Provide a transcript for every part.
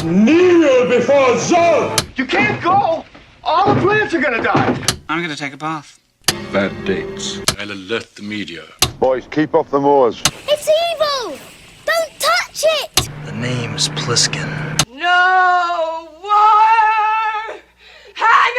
Kneel before Zod! You can't go! All the plants are gonna die! I'm gonna take a bath. Bad dates. I'll alert the media. Boys, keep off the moors. It's evil! Don't touch it! The name's Pliskin. No wire hanger!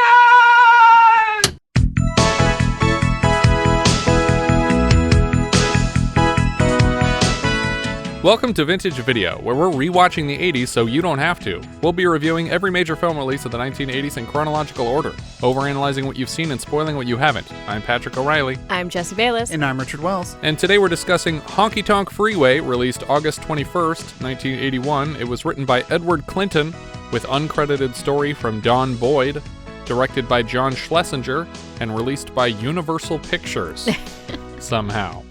Welcome to Vintage Video, where we're rewatching the 80s so you don't have to. We'll be reviewing every major film release of the 1980s in chronological order, overanalyzing what you've seen and spoiling what you haven't. I'm Patrick O'Reilly. I'm Jesse Bayless. And I'm Richard Wells. And today we're discussing Honky Tonk Freeway, released August 21st, 1981. It was written by Edward Clinton, with uncredited story from Don Boyd, directed by John Schlesinger, and released by Universal Pictures. Somehow.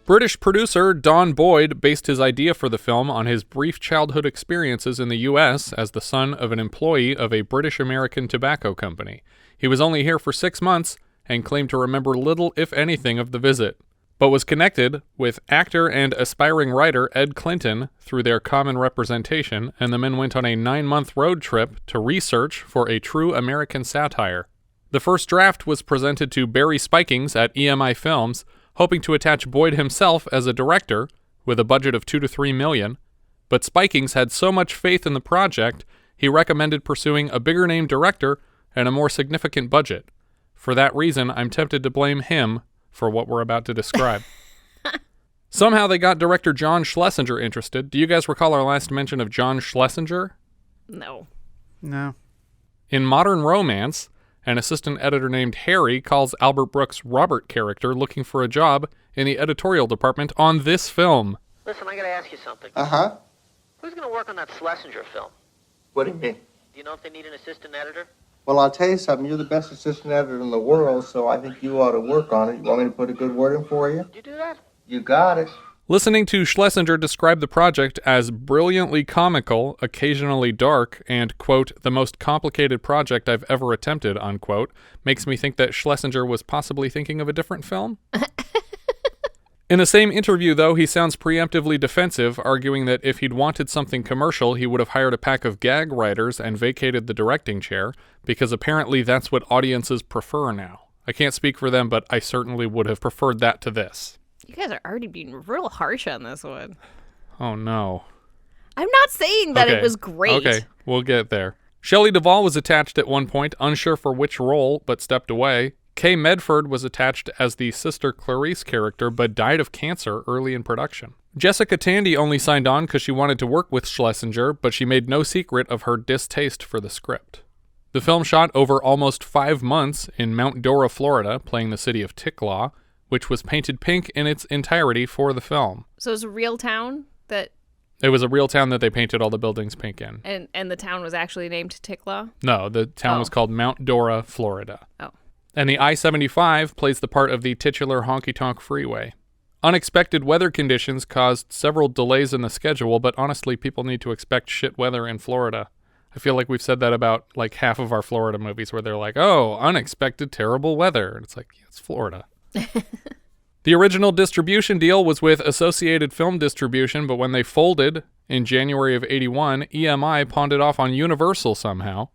British producer Don Boyd based his idea for the film on his brief childhood experiences in the U.S. as the son of an employee of a British-American tobacco company. He was only here for 6 months and claimed to remember little, if anything, of the visit, but was connected with actor and aspiring writer Ed Clinton through their common representation, and the men went on a 9-month road trip to research for a true American satire. The first draft was presented to Barry Spikings at EMI Films, hoping to attach Boyd himself as a director with a budget of $2 to $3 million, but Spikings had so much faith in the project, he recommended pursuing a bigger-name director and a more significant budget. For that reason, I'm tempted to blame him for what we're about to describe. Somehow they got director John Schlesinger interested. Do you guys recall our last mention of John Schlesinger? No. In Modern Romance, an assistant editor named Harry calls Albert Brooks' Robert character looking for a job in the editorial department on this film. Listen, I gotta ask you something. Uh-huh. Who's gonna work on that Schlesinger film? What do you mean? Do you know if they need an assistant editor? Well, I'll tell you something. You're the best assistant editor in the world, so I think you ought to work on it. You want me to put a good word in for you? Did you do that? You got it. Listening to Schlesinger describe the project as brilliantly comical, occasionally dark, and, quote, the most complicated project I've ever attempted, unquote, makes me think that Schlesinger was possibly thinking of a different film. In the same interview, though, he sounds preemptively defensive, arguing that if he'd wanted something commercial, he would have hired a pack of gag writers and vacated the directing chair, because apparently that's what audiences prefer now. I can't speak for them, but I certainly would have preferred that to this. You guys are already being real harsh on this one. Oh, no. I'm not saying that it was great. Okay, we'll get there. Shelley Duvall was attached at one point, unsure for which role, but stepped away. Kay Medford was attached as the sister Clarise character, but died of cancer early in production. Jessica Tandy only signed on because she wanted to work with Schlesinger, but she made no secret of her distaste for the script. The film shot over almost 5 months in Mount Dora, Florida, playing the city of Ticklaw, which was painted pink in its entirety for the film. So it's a real town that... It was a real town that they painted all the buildings pink in. And the town was actually named Ticklaw? No, the town was called Mount Dora, Florida. Oh. And the I-75 plays the part of the titular Honky Tonk Freeway. Unexpected weather conditions caused several delays in the schedule, but honestly, people need to expect shit weather in Florida. I feel like we've said that about like half of our Florida movies where they're like, oh, unexpected terrible weather. And it's like, yeah, it's Florida. The original distribution deal was with Associated Film Distribution, but when they folded in January of '81, EMI pawned it off on Universal somehow.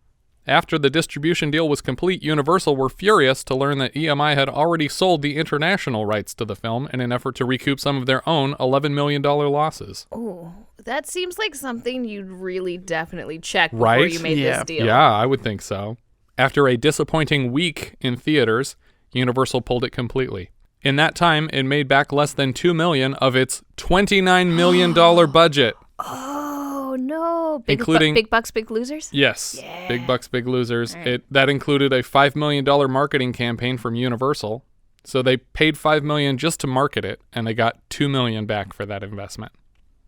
After the distribution deal was complete, Universal were furious to learn that EMI had already sold the international rights to the film in an effort to recoup some of their own $11 million losses. Oh, that seems like something you'd really definitely check before you made this deal. Yeah, I would think so. After a disappointing week in theaters, Universal pulled it completely. In that time, it made back less than $2 million of its $29 million budget. Oh, no. Including Big Bucks, Big Losers? Yes. Yeah. Big Bucks, Big Losers. Right. That included a $5 million marketing campaign from Universal. So they paid $5 million just to market it, and they got $2 million back for that investment.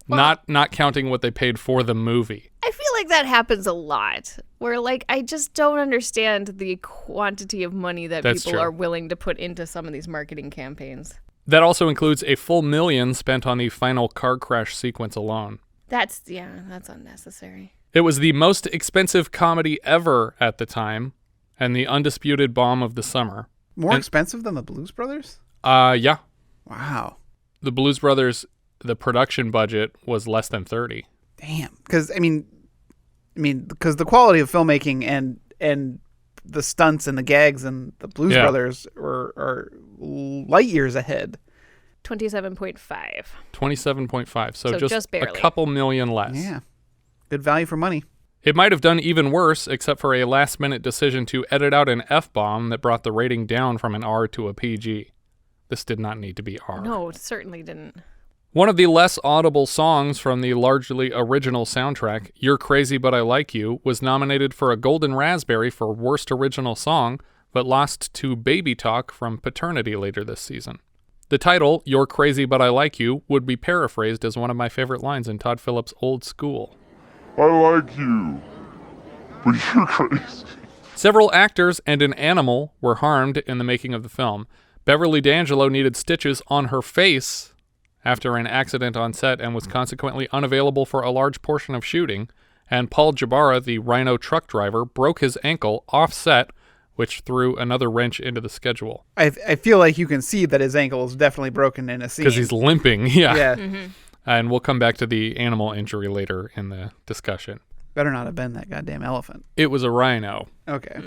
Well, not counting what they paid for the movie. I feel like that happens a lot, where like I just don't understand the quantity of money that people are willing to put into some of these marketing campaigns. That also includes a full $1 million spent on the final car crash sequence alone. That's unnecessary. It was the most expensive comedy ever at the time, and the undisputed bomb of the summer. More expensive than the Blues Brothers? Yeah. Wow. The Blues Brothers, the production budget was less than 30. Damn. Because, I mean, I mean, because the quality of filmmaking and the stunts and the gags and the Blues Brothers are light years ahead. 27.5. 27.5. So just barely. A couple million less. Yeah. Good value for money. It might have done even worse, except for a last-minute decision to edit out an F-bomb that brought the rating down from an R to a PG. This did not need to be R. No, it certainly didn't. One of the less audible songs from the largely original soundtrack, You're Crazy But I Like You, was nominated for a Golden Raspberry for Worst Original Song, but lost to Baby Talk from Paternity later this season. The title, You're Crazy But I Like You, would be paraphrased as one of my favorite lines in Todd Phillips' Old School. I like you, but you're crazy. Several actors and an animal were harmed in the making of the film. Beverly D'Angelo needed stitches on her face after an accident on set and was consequently unavailable for a large portion of shooting, and Paul Jabara, the Rhino truck driver, broke his ankle off set, which threw another wrench into the schedule. I feel like you can see that his ankle is definitely broken in a scene. Because he's limping, yeah. Mm-hmm. And we'll come back to the animal injury later in the discussion. Better not have been that goddamn elephant. It was a rhino. Okay.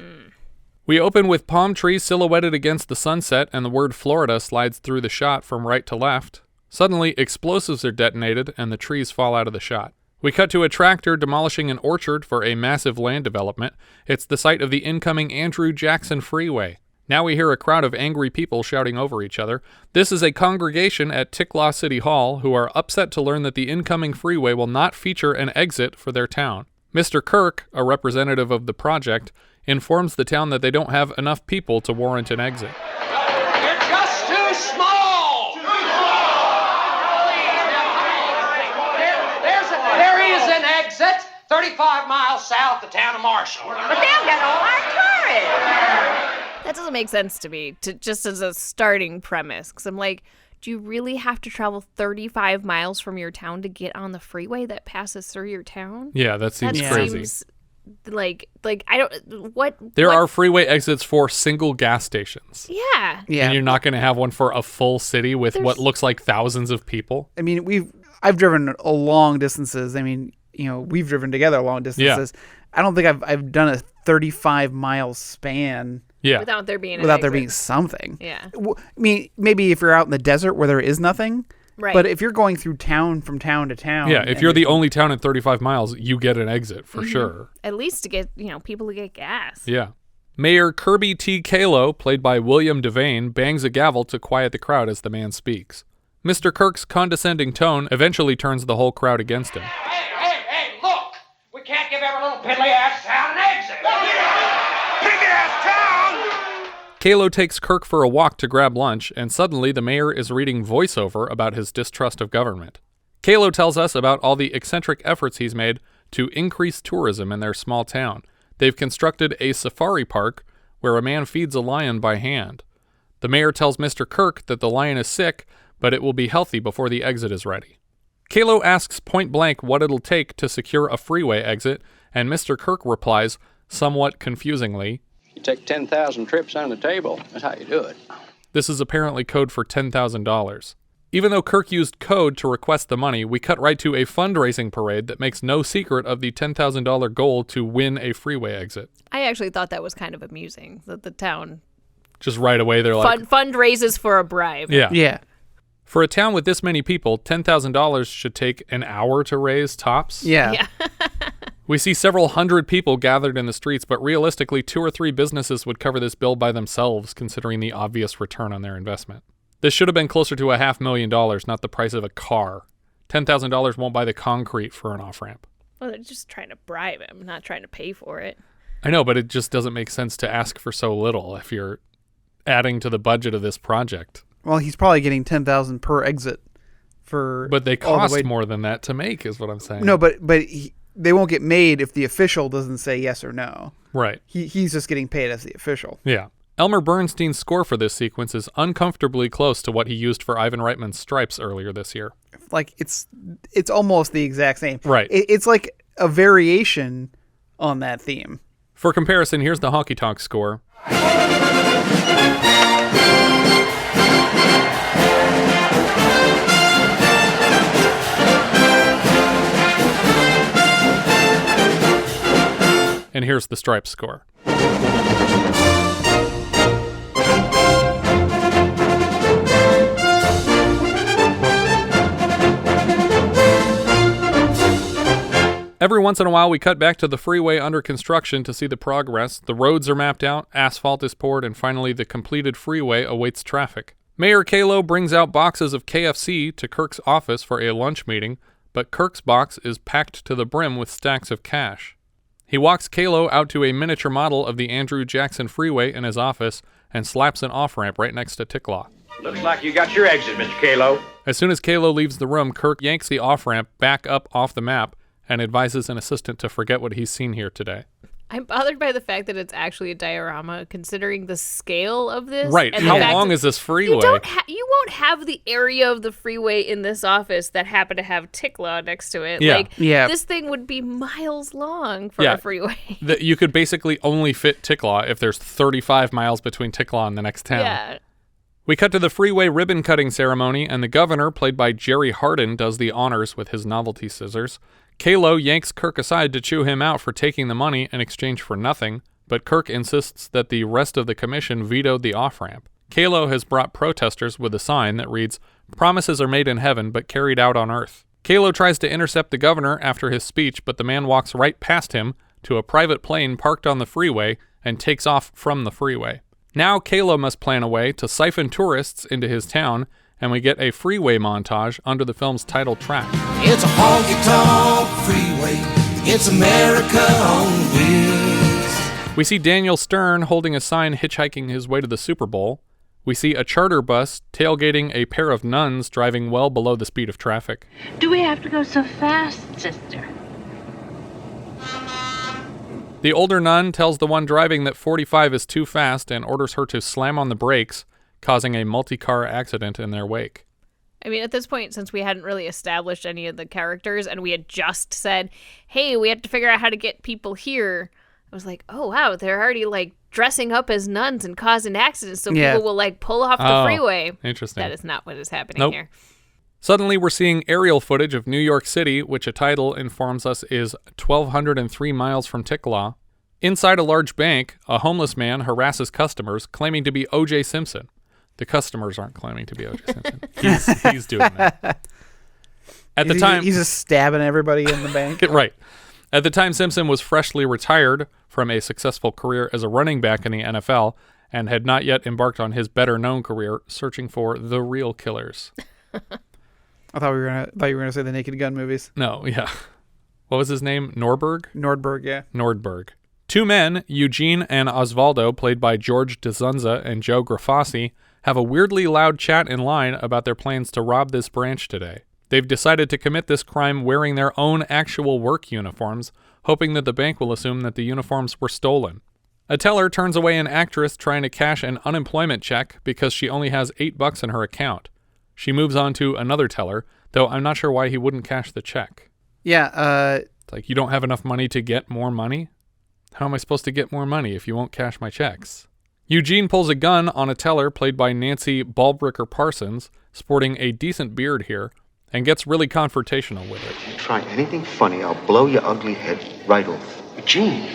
We open with palm trees silhouetted against the sunset, and the word Florida slides through the shot from right to left. Suddenly, explosives are detonated, and the trees fall out of the shot. We cut to a tractor demolishing an orchard for a massive land development. It's the site of the incoming Andrew Jackson Freeway. Now we hear a crowd of angry people shouting over each other. This is a congregation at Ticklaw City Hall who are upset to learn that the incoming freeway will not feature an exit for their town. Mr. Kirk, a representative of the project, informs the town that they don't have enough people to warrant an exit. You're just too small! There is an exit 35 miles south of the town of Marshall. But they'll get all our tourists. That doesn't make sense to me, just as a starting premise. Because I'm like, do you really have to travel 35 miles from your town to get on the freeway that passes through your town? Yeah, that seems crazy. Seems like I don't, what? There are freeway exits for single gas stations. Yeah. And you're not going to have one for a full city with what looks like thousands of people. I mean, I've driven long distances. I mean, we've driven together long distances. Yeah. I don't think I've done a 35-mile span. Yeah. Without there being something. Yeah. I mean, maybe if you're out in the desert where there is nothing. Right. But if you're going through town from town to town. Yeah, if you're the only town in 35 miles, you get an exit for sure. At least to get, people to get gas. Yeah. Mayor Kirby T. Kalo, played by William Devane, bangs a gavel to quiet the crowd as the man speaks. Mr. Kirk's condescending tone eventually turns the whole crowd against him. Hey, look! We can't give every little piddly-ass town an exit! Big-ass town! Kalo takes Kirk for a walk to grab lunch, and suddenly the mayor is reading voiceover about his distrust of government. Kalo tells us about all the eccentric efforts he's made to increase tourism in their small town. They've constructed a safari park where a man feeds a lion by hand. The mayor tells Mr. Kirk that the lion is sick, but it will be healthy before the exit is ready. Kalo asks point blank what it'll take to secure a freeway exit, and Mr. Kirk replies, somewhat confusingly, "You take 10,000 trips on the table. That's how you do it." This is apparently code for $10,000. Even though Kirk used code to request the money, we cut right to a fundraising parade that makes no secret of the $10,000 goal to win a freeway exit. I actually thought that was kind of amusing, that the town just right away they're like fundraises for a bribe. Yeah. For a town with this many people, $10,000 should take an hour to raise tops. Yeah. We see several hundred people gathered in the streets, but realistically, 2 or 3 businesses would cover this bill by themselves, considering the obvious return on their investment. This should have been closer to $500,000, not the price of a car. $10,000 won't buy the concrete for an off-ramp. Well, they're just trying to bribe him, not trying to pay for it. I know, but it just doesn't make sense to ask for so little if you're adding to the budget of this project. Well, he's probably getting $10,000 per exit for. But they cost more than that to make, is what I'm saying. No, but they won't get made if the official doesn't say yes or no. Right. He's just getting paid as the official. Yeah. Elmer Bernstein's score for this sequence is uncomfortably close to what he used for Ivan Reitman's Stripes earlier this year. Like it's almost the exact same. Right. It's like a variation on that theme. For comparison, here's the Honky Tonk score. here's the Stripes score. Every once in a while, we cut back to the freeway under construction to see the progress. The roads are mapped out, asphalt is poured, and finally the completed freeway awaits traffic. Mayor Kalo brings out boxes of KFC to Kirk's office for a lunch meeting, but Kirk's box is packed to the brim with stacks of cash. He walks Kalo out to a miniature model of the Andrew Jackson Freeway in his office and slaps an off-ramp right next to Ticklaw. Looks like you got your exit, Mr. Kalo. As soon as Kalo leaves the room, Kirk yanks the off-ramp back up off the map and advises an assistant to forget what he's seen here today. I'm bothered by the fact that it's actually a diorama, considering the scale of this. Right. And how long is this freeway? You won't have the area of the freeway in this office that happened to have Ticklaw next to it. Yeah. This thing would be miles long for a freeway. You could basically only fit Ticklaw if there's 35 miles between Ticklaw and the next town. Yeah. We cut to the freeway ribbon-cutting ceremony, and the governor, played by Jerry Hardin, does the honors with his novelty scissors. Kalo yanks Kirk aside to chew him out for taking the money in exchange for nothing, but Kirk insists that the rest of the commission vetoed the off-ramp. Kalo has brought protesters with a sign that reads, "Promises are made in heaven, but carried out on earth." Kalo tries to intercept the governor after his speech, but the man walks right past him to a private plane parked on the freeway and takes off from the freeway. Now Kalo must plan a way to siphon tourists into his town, and we get a freeway montage under the film's title track. It's a honky tonk freeway. It's America on wheels. We see Daniel Stern holding a sign hitchhiking his way to the Super Bowl. We see a charter bus tailgating a pair of nuns driving well below the speed of traffic. Do we have to go so fast, sister? The older nun tells the one driving that 45 is too fast and orders her to slam on the brakes, causing a multi-car accident in their wake. I mean, at this point, since we hadn't really established any of the characters and we had just said, hey, we have to figure out how to get people here, I was like, oh, wow, they're already, dressing up as nuns and causing accidents so people will, pull off the freeway. Interesting. That is not what is happening here. Suddenly, we're seeing aerial footage of New York City, which a title informs us is 1,203 miles from Ticklaw. Inside a large bank, a homeless man harasses customers, claiming to be O.J. Simpson. The customers aren't claiming to be O.J. Simpson. He's doing that. At the time, he's just stabbing everybody in the bank. Right. At the time, Simpson was freshly retired from a successful career as a running back in the NFL and had not yet embarked on his better-known career searching for the real killers. I thought you were gonna say the Naked Gun movies. No, yeah. What was his name? Nordberg? Nordberg, yeah. Nordberg. Two men, Eugene and Osvaldo, played by George Dzundza and Joe Grafasi, have a weirdly loud chat in line about their plans to rob this branch today. They've decided to commit this crime wearing their own actual work uniforms, hoping that the bank will assume that the uniforms were stolen. A teller turns away an actress trying to cash an unemployment check because she only has $8 in her account. She moves on to another teller, though I'm not sure why he wouldn't cash the check. Yeah, It's like, you don't have enough money to get more money? How am I supposed to get more money if you won't cash my checks? Eugene pulls a gun on a teller played by Nancy Ballbricker Parsons, sporting a decent beard here, and gets really confrontational with it. You try anything funny, I'll blow your ugly head right off. Eugene,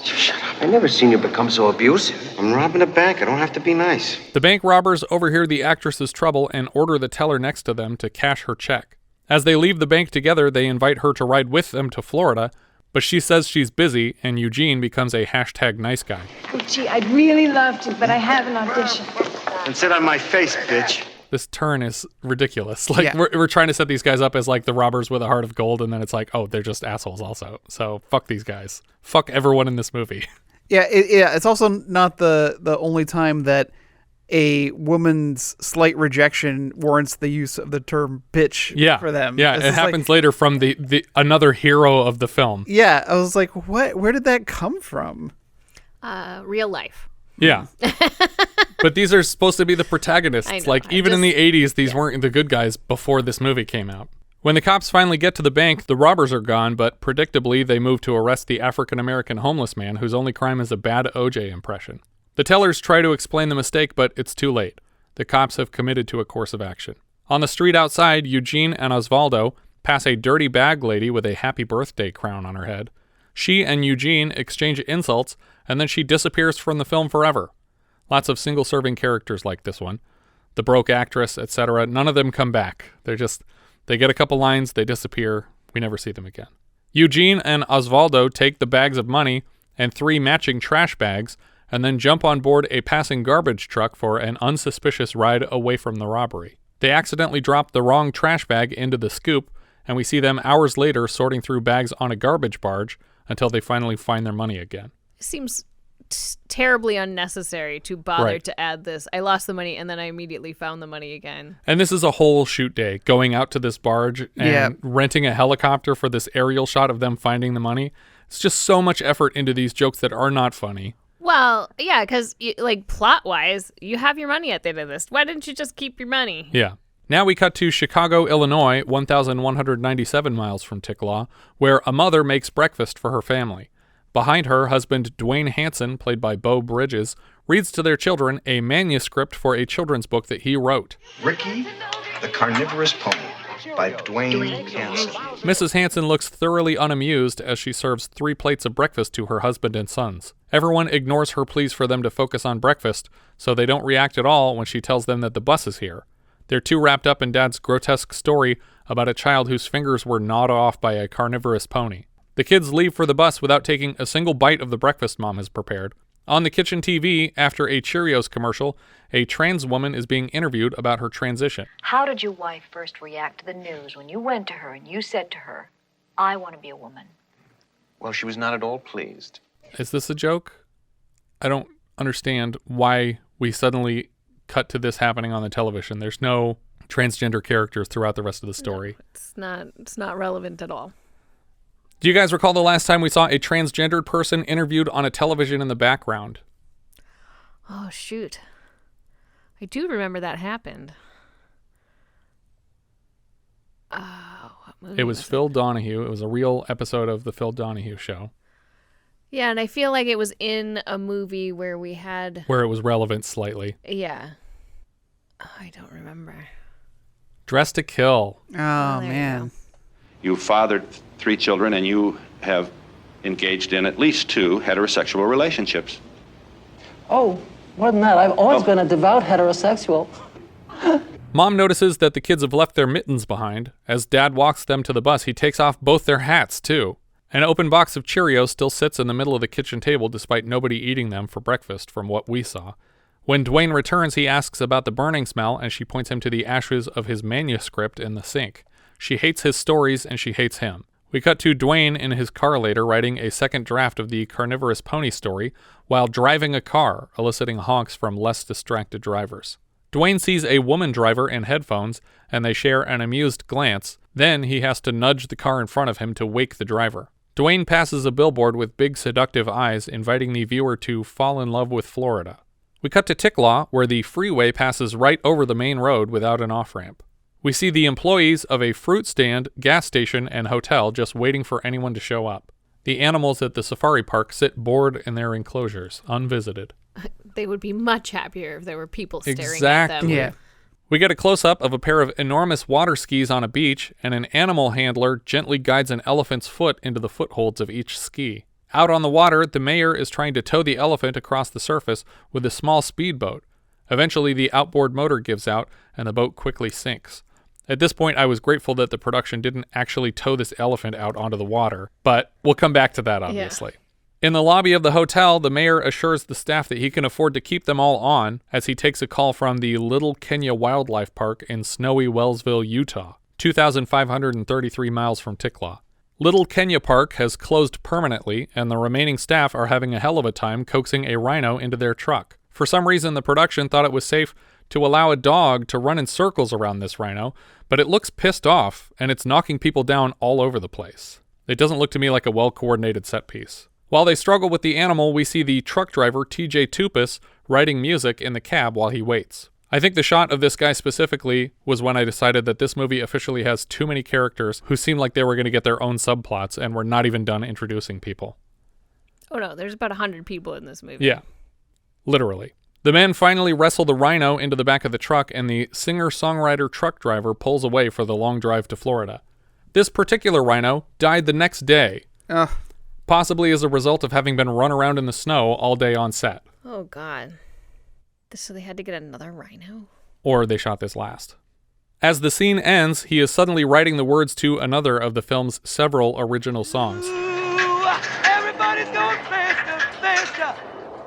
shut up. I've never seen you become so abusive. I'm robbing a bank. I don't have to be nice. The bank robbers overhear the actress's trouble and order the teller next to them to cash her check. As they leave the bank together, they invite her to ride with them to Florida, but she says she's busy, and Eugene becomes a #nice guy. Oh, gee, I'd really love to, but I have an audition. And sit on my face, bitch. This turn is ridiculous. We're trying to set these guys up as the robbers with a heart of gold, and then it's oh, they're just assholes also. So fuck these guys. Fuck everyone in this movie. Yeah, it's also not the only time that a woman's slight rejection warrants the use of the term bitch for them. Yeah, it happens later from the another hero of the film. Yeah, I was like, what? Where did that come from? Real life. Yeah. But these are supposed to be the protagonists. I know, in the 80s, these weren't the good guys before this movie came out. When the cops finally get to the bank, the robbers are gone, but predictably they move to arrest the African-American homeless man whose only crime is a bad OJ impression. The tellers try to explain the mistake, but it's too late. The cops have committed to a course of action. On the street outside, Eugene and Osvaldo pass a dirty bag lady with a happy birthday crown on her head. She and Eugene exchange insults, and then she disappears from the film forever. Lots of single-serving characters like this one. The broke actress, etc. None of them come back. They get a couple lines, they disappear, we never see them again. Eugene and Osvaldo take the bags of money and 3 matching trash bags, and then jump on board a passing garbage truck for an unsuspicious ride away from the robbery. They accidentally drop the wrong trash bag into the scoop, and we see them hours later sorting through bags on a garbage barge until they finally find their money again. It seems terribly unnecessary to bother to add this. I lost the money and then I immediately found the money again. And this is a whole shoot day, going out to this barge and renting a helicopter for this aerial shot of them finding the money. It's just so much effort into these jokes that are not funny. Well, yeah, because like plot-wise, you have your money at the end of this. Why didn't you just keep your money? Yeah. Now we cut to Chicago, Illinois, 1,197 miles from Ticklaw, where a mother makes breakfast for her family. Behind her, husband Duane Hansen, played by Beau Bridges, reads to their children a manuscript for a children's book that he wrote. Ricky, the Carnivorous Pony, by Duane Hansen. Mrs. Hansen looks thoroughly unamused as she serves 3 plates of breakfast to her husband and sons. Everyone ignores her pleas for them to focus on breakfast, so they don't react at all when she tells them that the bus is here. They're too wrapped up in Dad's grotesque story about a child whose fingers were gnawed off by a carnivorous pony. The kids leave for the bus without taking a single bite of the breakfast Mom has prepared. On the kitchen TV, after a Cheerios commercial, a trans woman is being interviewed about her transition. How did your wife first react to the news when you went to her and you said to her, I want to be a woman? Well, she was not at all pleased. Is this a joke? I don't understand why we suddenly cut to this happening on the television. There's no transgender characters throughout the rest of the story. No, it's not relevant at all. Do you guys recall the last time we saw a transgendered person interviewed on a television in the background? Oh, shoot. I do remember that happened. What movie it was Phil Donahue. It was a real episode of the Phil Donahue Show. Yeah, and I feel like it was in a movie where we had... Where it was relevant slightly. Yeah. Oh, I don't remember. Dress to Kill. Oh, man. You fathered 3 children and you have engaged in at least 2 heterosexual relationships. Oh, more than that. I've always been a devout heterosexual. Mom notices that the kids have left their mittens behind. As Dad walks them to the bus, he takes off both their hats, too. An open box of Cheerios still sits in the middle of the kitchen table despite nobody eating them for breakfast from what we saw. When Duane returns, he asks about the burning smell, and she points him to the ashes of his manuscript in the sink. She hates his stories, and she hates him. We cut to Duane in his car later writing a second draft of the Carnivorous Pony story while driving a car, eliciting honks from less distracted drivers. Duane sees a woman driver in headphones, and they share an amused glance. Then he has to nudge the car in front of him to wake the driver. Duane passes a billboard with big seductive eyes, inviting the viewer to fall in love with Florida. We cut to Ticklaw, where the freeway passes right over the main road without an off-ramp. We see the employees of a fruit stand, gas station, and hotel just waiting for anyone to show up. The animals at the safari park sit bored in their enclosures, unvisited. They would be much happier if there were people staring at them. Yeah. We get a close-up of a pair of enormous water skis on a beach, and an animal handler gently guides an elephant's foot into the footholds of each ski. Out on the water, the mayor is trying to tow the elephant across the surface with a small speedboat. Eventually, the outboard motor gives out, and the boat quickly sinks. At this point, I was grateful that the production didn't actually tow this elephant out onto the water, but we'll come back to that, obviously. Yeah. In the lobby of the hotel, the mayor assures the staff that he can afford to keep them all on as he takes a call from the Little Kenya Wildlife Park in snowy Wellsville, Utah, 2,533 miles from Ticklaw. Little Kenya Park has closed permanently, and the remaining staff are having a hell of a time coaxing a rhino into their truck. For some reason, the production thought it was safe to allow a dog to run in circles around this rhino, but it looks pissed off, and it's knocking people down all over the place. It doesn't look to me like a well-coordinated set piece. While they struggle with the animal, we see the truck driver, TJ Tupus, writing music in the cab while he waits. I think the shot of this guy specifically was when I decided that this movie officially has too many characters who seem like they were going to get their own subplots and were not even done introducing people. Oh no, there's about 100 people in this movie. Yeah, literally. The men finally wrestle the rhino into the back of the truck, and the singer-songwriter truck driver pulls away for the long drive to Florida. This particular rhino died the next day. possibly as a result of having been run around in the snow all day on set. Oh, God. So they had to get another rhino? Or they shot this last. As the scene ends, he is suddenly writing the words to another of the film's several original songs. Everybody's going faster, faster.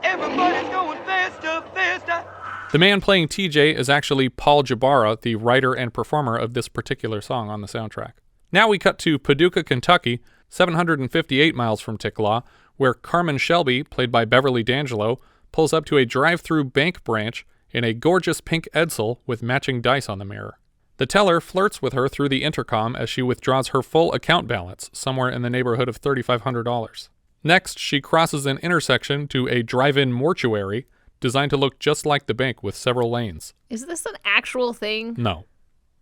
Everybody's going faster, faster. The man playing TJ is actually Paul Jabara, the writer and performer of this particular song on the soundtrack. Now we cut to Paducah, Kentucky, 758 miles from Ticklaw, where Carmen Shelby, played by Beverly D'Angelo, pulls up to a drive-through bank branch in a gorgeous pink Edsel with matching dice on the mirror. The teller flirts with her through the intercom as she withdraws her full account balance, somewhere in the neighborhood of $3,500. Next, she crosses an intersection to a drive-in mortuary designed to look just like the bank with several lanes. Is this an actual thing? No.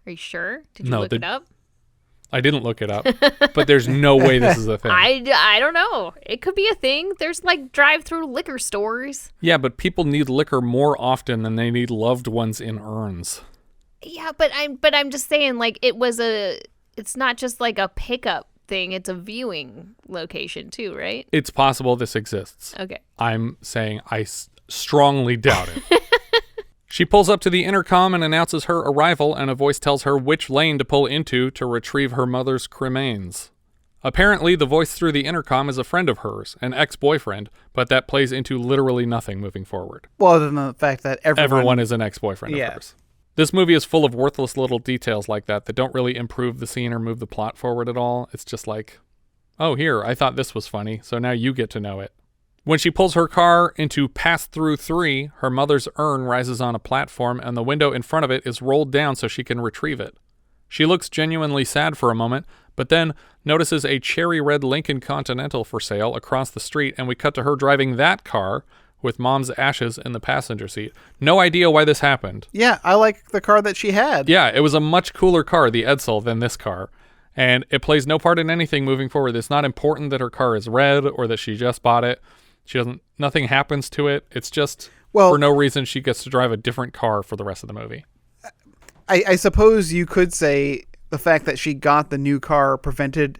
Are you sure? Did you look it up? I didn't look it up, but there's no way this is a thing. I don't know. It could be a thing. There's like drive-through liquor stores. Yeah, but people need liquor more often than they need loved ones in urns. Yeah, but I'm just saying, like, it's not just like a pickup thing. It's a viewing location too, right? It's possible this exists. Okay. I'm saying I strongly doubt it. She pulls up to the intercom and announces her arrival, and a voice tells her which lane to pull into to retrieve her mother's cremains. Apparently, the voice through the intercom is a friend of hers, an ex-boyfriend, but that plays into literally nothing moving forward. Well, other than the fact that everyone is an ex-boyfriend of hers. This movie is full of worthless little details like that don't really improve the scene or move the plot forward at all. It's just like, oh, here, I thought this was funny, so now you get to know it. When she pulls her car into Pass-Through 3, her mother's urn rises on a platform and the window in front of it is rolled down so she can retrieve it. She looks genuinely sad for a moment, but then notices a cherry red Lincoln Continental for sale across the street, and we cut to her driving that car with Mom's ashes in the passenger seat. No idea why this happened. Yeah, I like the car that she had. Yeah, it was a much cooler car, the Edsel, than this car. And it plays no part in anything moving forward. It's not important that her car is red or that she just bought it. Nothing happens to it. It's just, for no reason, she gets to drive a different car for the rest of the movie. I suppose you could say the fact that she got the new car prevented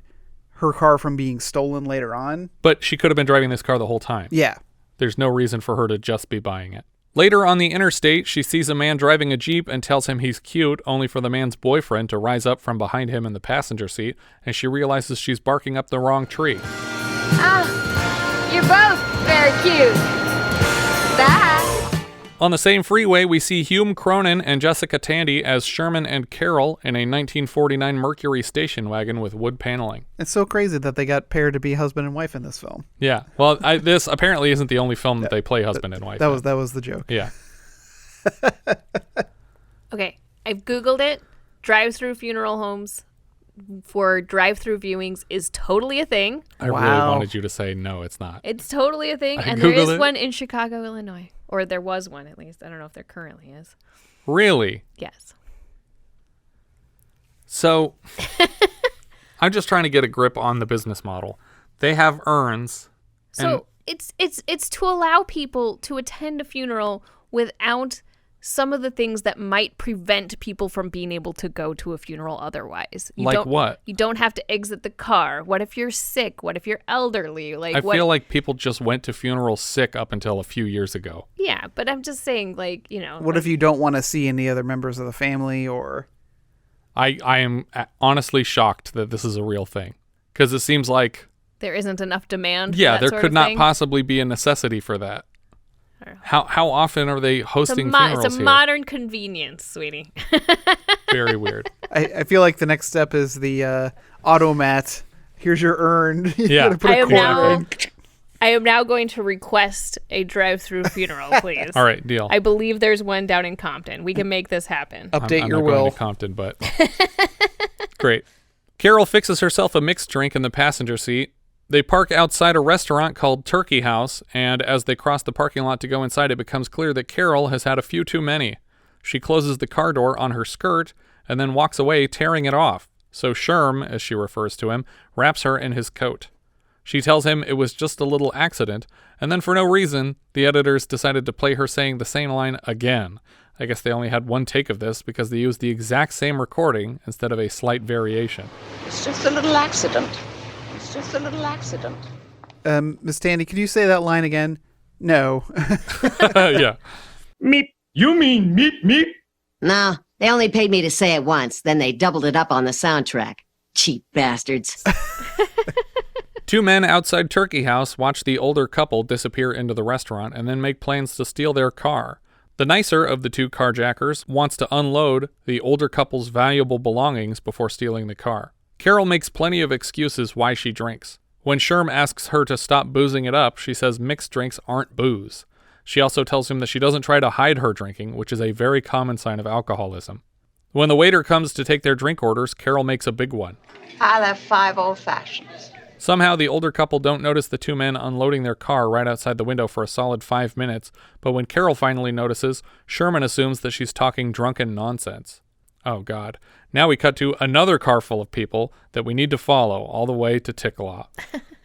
her car from being stolen later on. But she could have been driving this car the whole time. Yeah. There's no reason for her to just be buying it. Later on the interstate, she sees a man driving a Jeep and tells him he's cute, only for the man's boyfriend to rise up from behind him in the passenger seat, and she realizes she's barking up the wrong tree. You're both very cute. Bye. On the same freeway, we see Hume Cronin and Jessica Tandy as Sherman and Carol in a 1949 Mercury station wagon with wood paneling. It's so crazy that they got paired to be husband and wife in this film. Yeah. Well, this apparently isn't the only film that they play husband and wife. That was the joke. Yeah. Okay. I've Googled it. Drive-through funeral homes for drive-through viewings is totally a thing. I really wanted you to say no, it's not. It's totally a thing, and Googled there is one in Chicago, Illinois. Or there was one, at least. I don't know if there currently is. Really? Yes. So, I'm just trying to get a grip on the business model. They have urns. So, it's to allow people to attend a funeral without some of the things that might prevent people from being able to go to a funeral otherwise. What? You don't have to exit the car. What if you're sick? What if you're elderly? I feel like people just went to funerals sick up until a few years ago. Yeah, but I'm just saying, What if you don't want to see any other members of the family or... I am honestly shocked that this is a real thing. Because it seems like... there isn't enough demand. Yeah, there could not thing. Possibly be a necessity for that. How often are they hosting funerals It's a here? modern convenience, sweetie. Very weird. I feel like the next step is the automat. Here's your urn. Yeah. I am now going to request a drive-through funeral, please. All right, deal. I believe there's one down in Compton. We can make this happen. Update I'm your not will. Going to Compton, but great. Carol fixes herself a mixed drink in the passenger seat. They park outside a restaurant called Turkey House, and as they cross the parking lot to go inside, it becomes clear that Carol has had a few too many. She closes the car door on her skirt and then walks away, tearing it off. So Sherm, as she refers to him, wraps her in his coat. She tells him it was just a little accident, and then for no reason, the editors decided to play her saying the same line again. I guess they only had one take of this because they used the exact same recording instead of a slight variation. It's just a little accident. It's just a little accident. Miss Tandy, could you say that line again? No. Yeah. Meep. You mean meep meep? No, they only paid me to say it once. Then they doubled it up on the soundtrack. Cheap bastards. Two men outside Turkey House watch the older couple disappear into the restaurant and then make plans to steal their car. The nicer of the two carjackers wants to unload the older couple's valuable belongings before stealing the car. Carol makes plenty of excuses why she drinks. When Sherm asks her to stop boozing it up, she says mixed drinks aren't booze. She also tells him that she doesn't try to hide her drinking, which is a very common sign of alcoholism. When the waiter comes to take their drink orders, Carol makes a big one. I'll have 5 old fashions. Somehow, the older couple don't notice the two men unloading their car right outside the window for a solid 5 minutes, but when Carol finally notices, Sherman assumes that she's talking drunken nonsense. Oh God. Now we cut to another car full of people that we need to follow all the way to Ticklaw.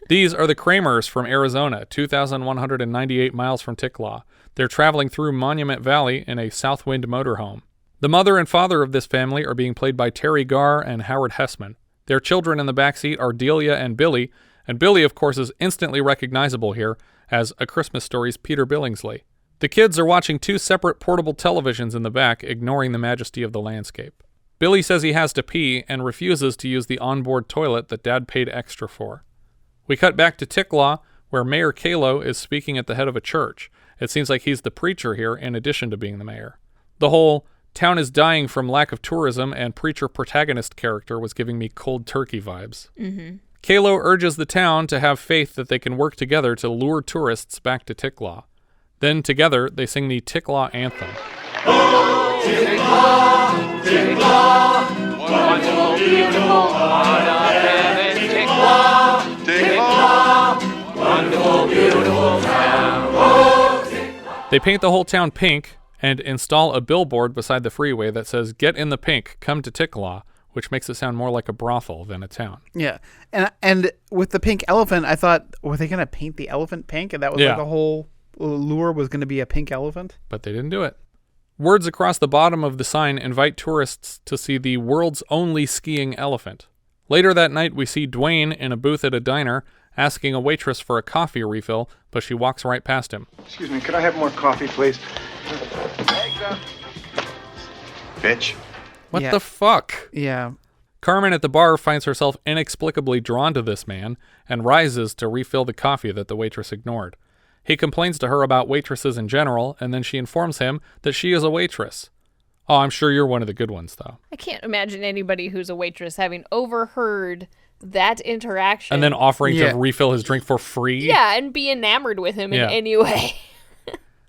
These are the Kramers from Arizona, 2,198 miles from Ticklaw. They're traveling through Monument Valley in a Southwind motorhome. The mother and father of this family are being played by Teri Garr and Howard Hesseman. Their children in the backseat are Delia and Billy of course is instantly recognizable here as A Christmas Story's Peter Billingsley. The kids are watching 2 separate portable televisions in the back, ignoring the majesty of the landscape. Billy says he has to pee and refuses to use the onboard toilet that Dad paid extra for. We cut back to Ticklaw, where Mayor Kalo is speaking at the head of a church. It seems like he's the preacher here in addition to being the mayor. The whole town is dying from lack of tourism and preacher protagonist character was giving me Cold Turkey vibes. Mm-hmm. Kalo urges the town to have faith that they can work together to lure tourists back to Ticklaw. Then together they sing the Ticklaw anthem. Oh, Ticklaw, Ticklaw, wonderful, beautiful, heart of heaven, Ticklaw, Ticklaw, wonderful, beautiful town. Oh, Ticklaw. They paint the whole town pink and install a billboard beside the freeway that says, "Get in the pink, come to Ticklaw," which makes it sound more like a brothel than a town. Yeah. And with the pink elephant, I thought, were they going to paint the elephant pink? And that was like the whole lure was going to be a pink elephant? But they didn't do it. Words across the bottom of the sign invite tourists to see the world's only skiing elephant. Later that night, we see Duane in a booth at a diner asking a waitress for a coffee refill, but she walks right past him. Excuse me, could I have more coffee, please? Bitch. What the fuck? Yeah. Carmen at the bar finds herself inexplicably drawn to this man and rises to refill the coffee that the waitress ignored. He complains to her about waitresses in general, and then she informs him that she is a waitress. Oh, I'm sure you're one of the good ones, though. I can't imagine anybody who's a waitress having overheard that interaction. And then offering to refill his drink for free? Yeah, and be enamored with him in any way.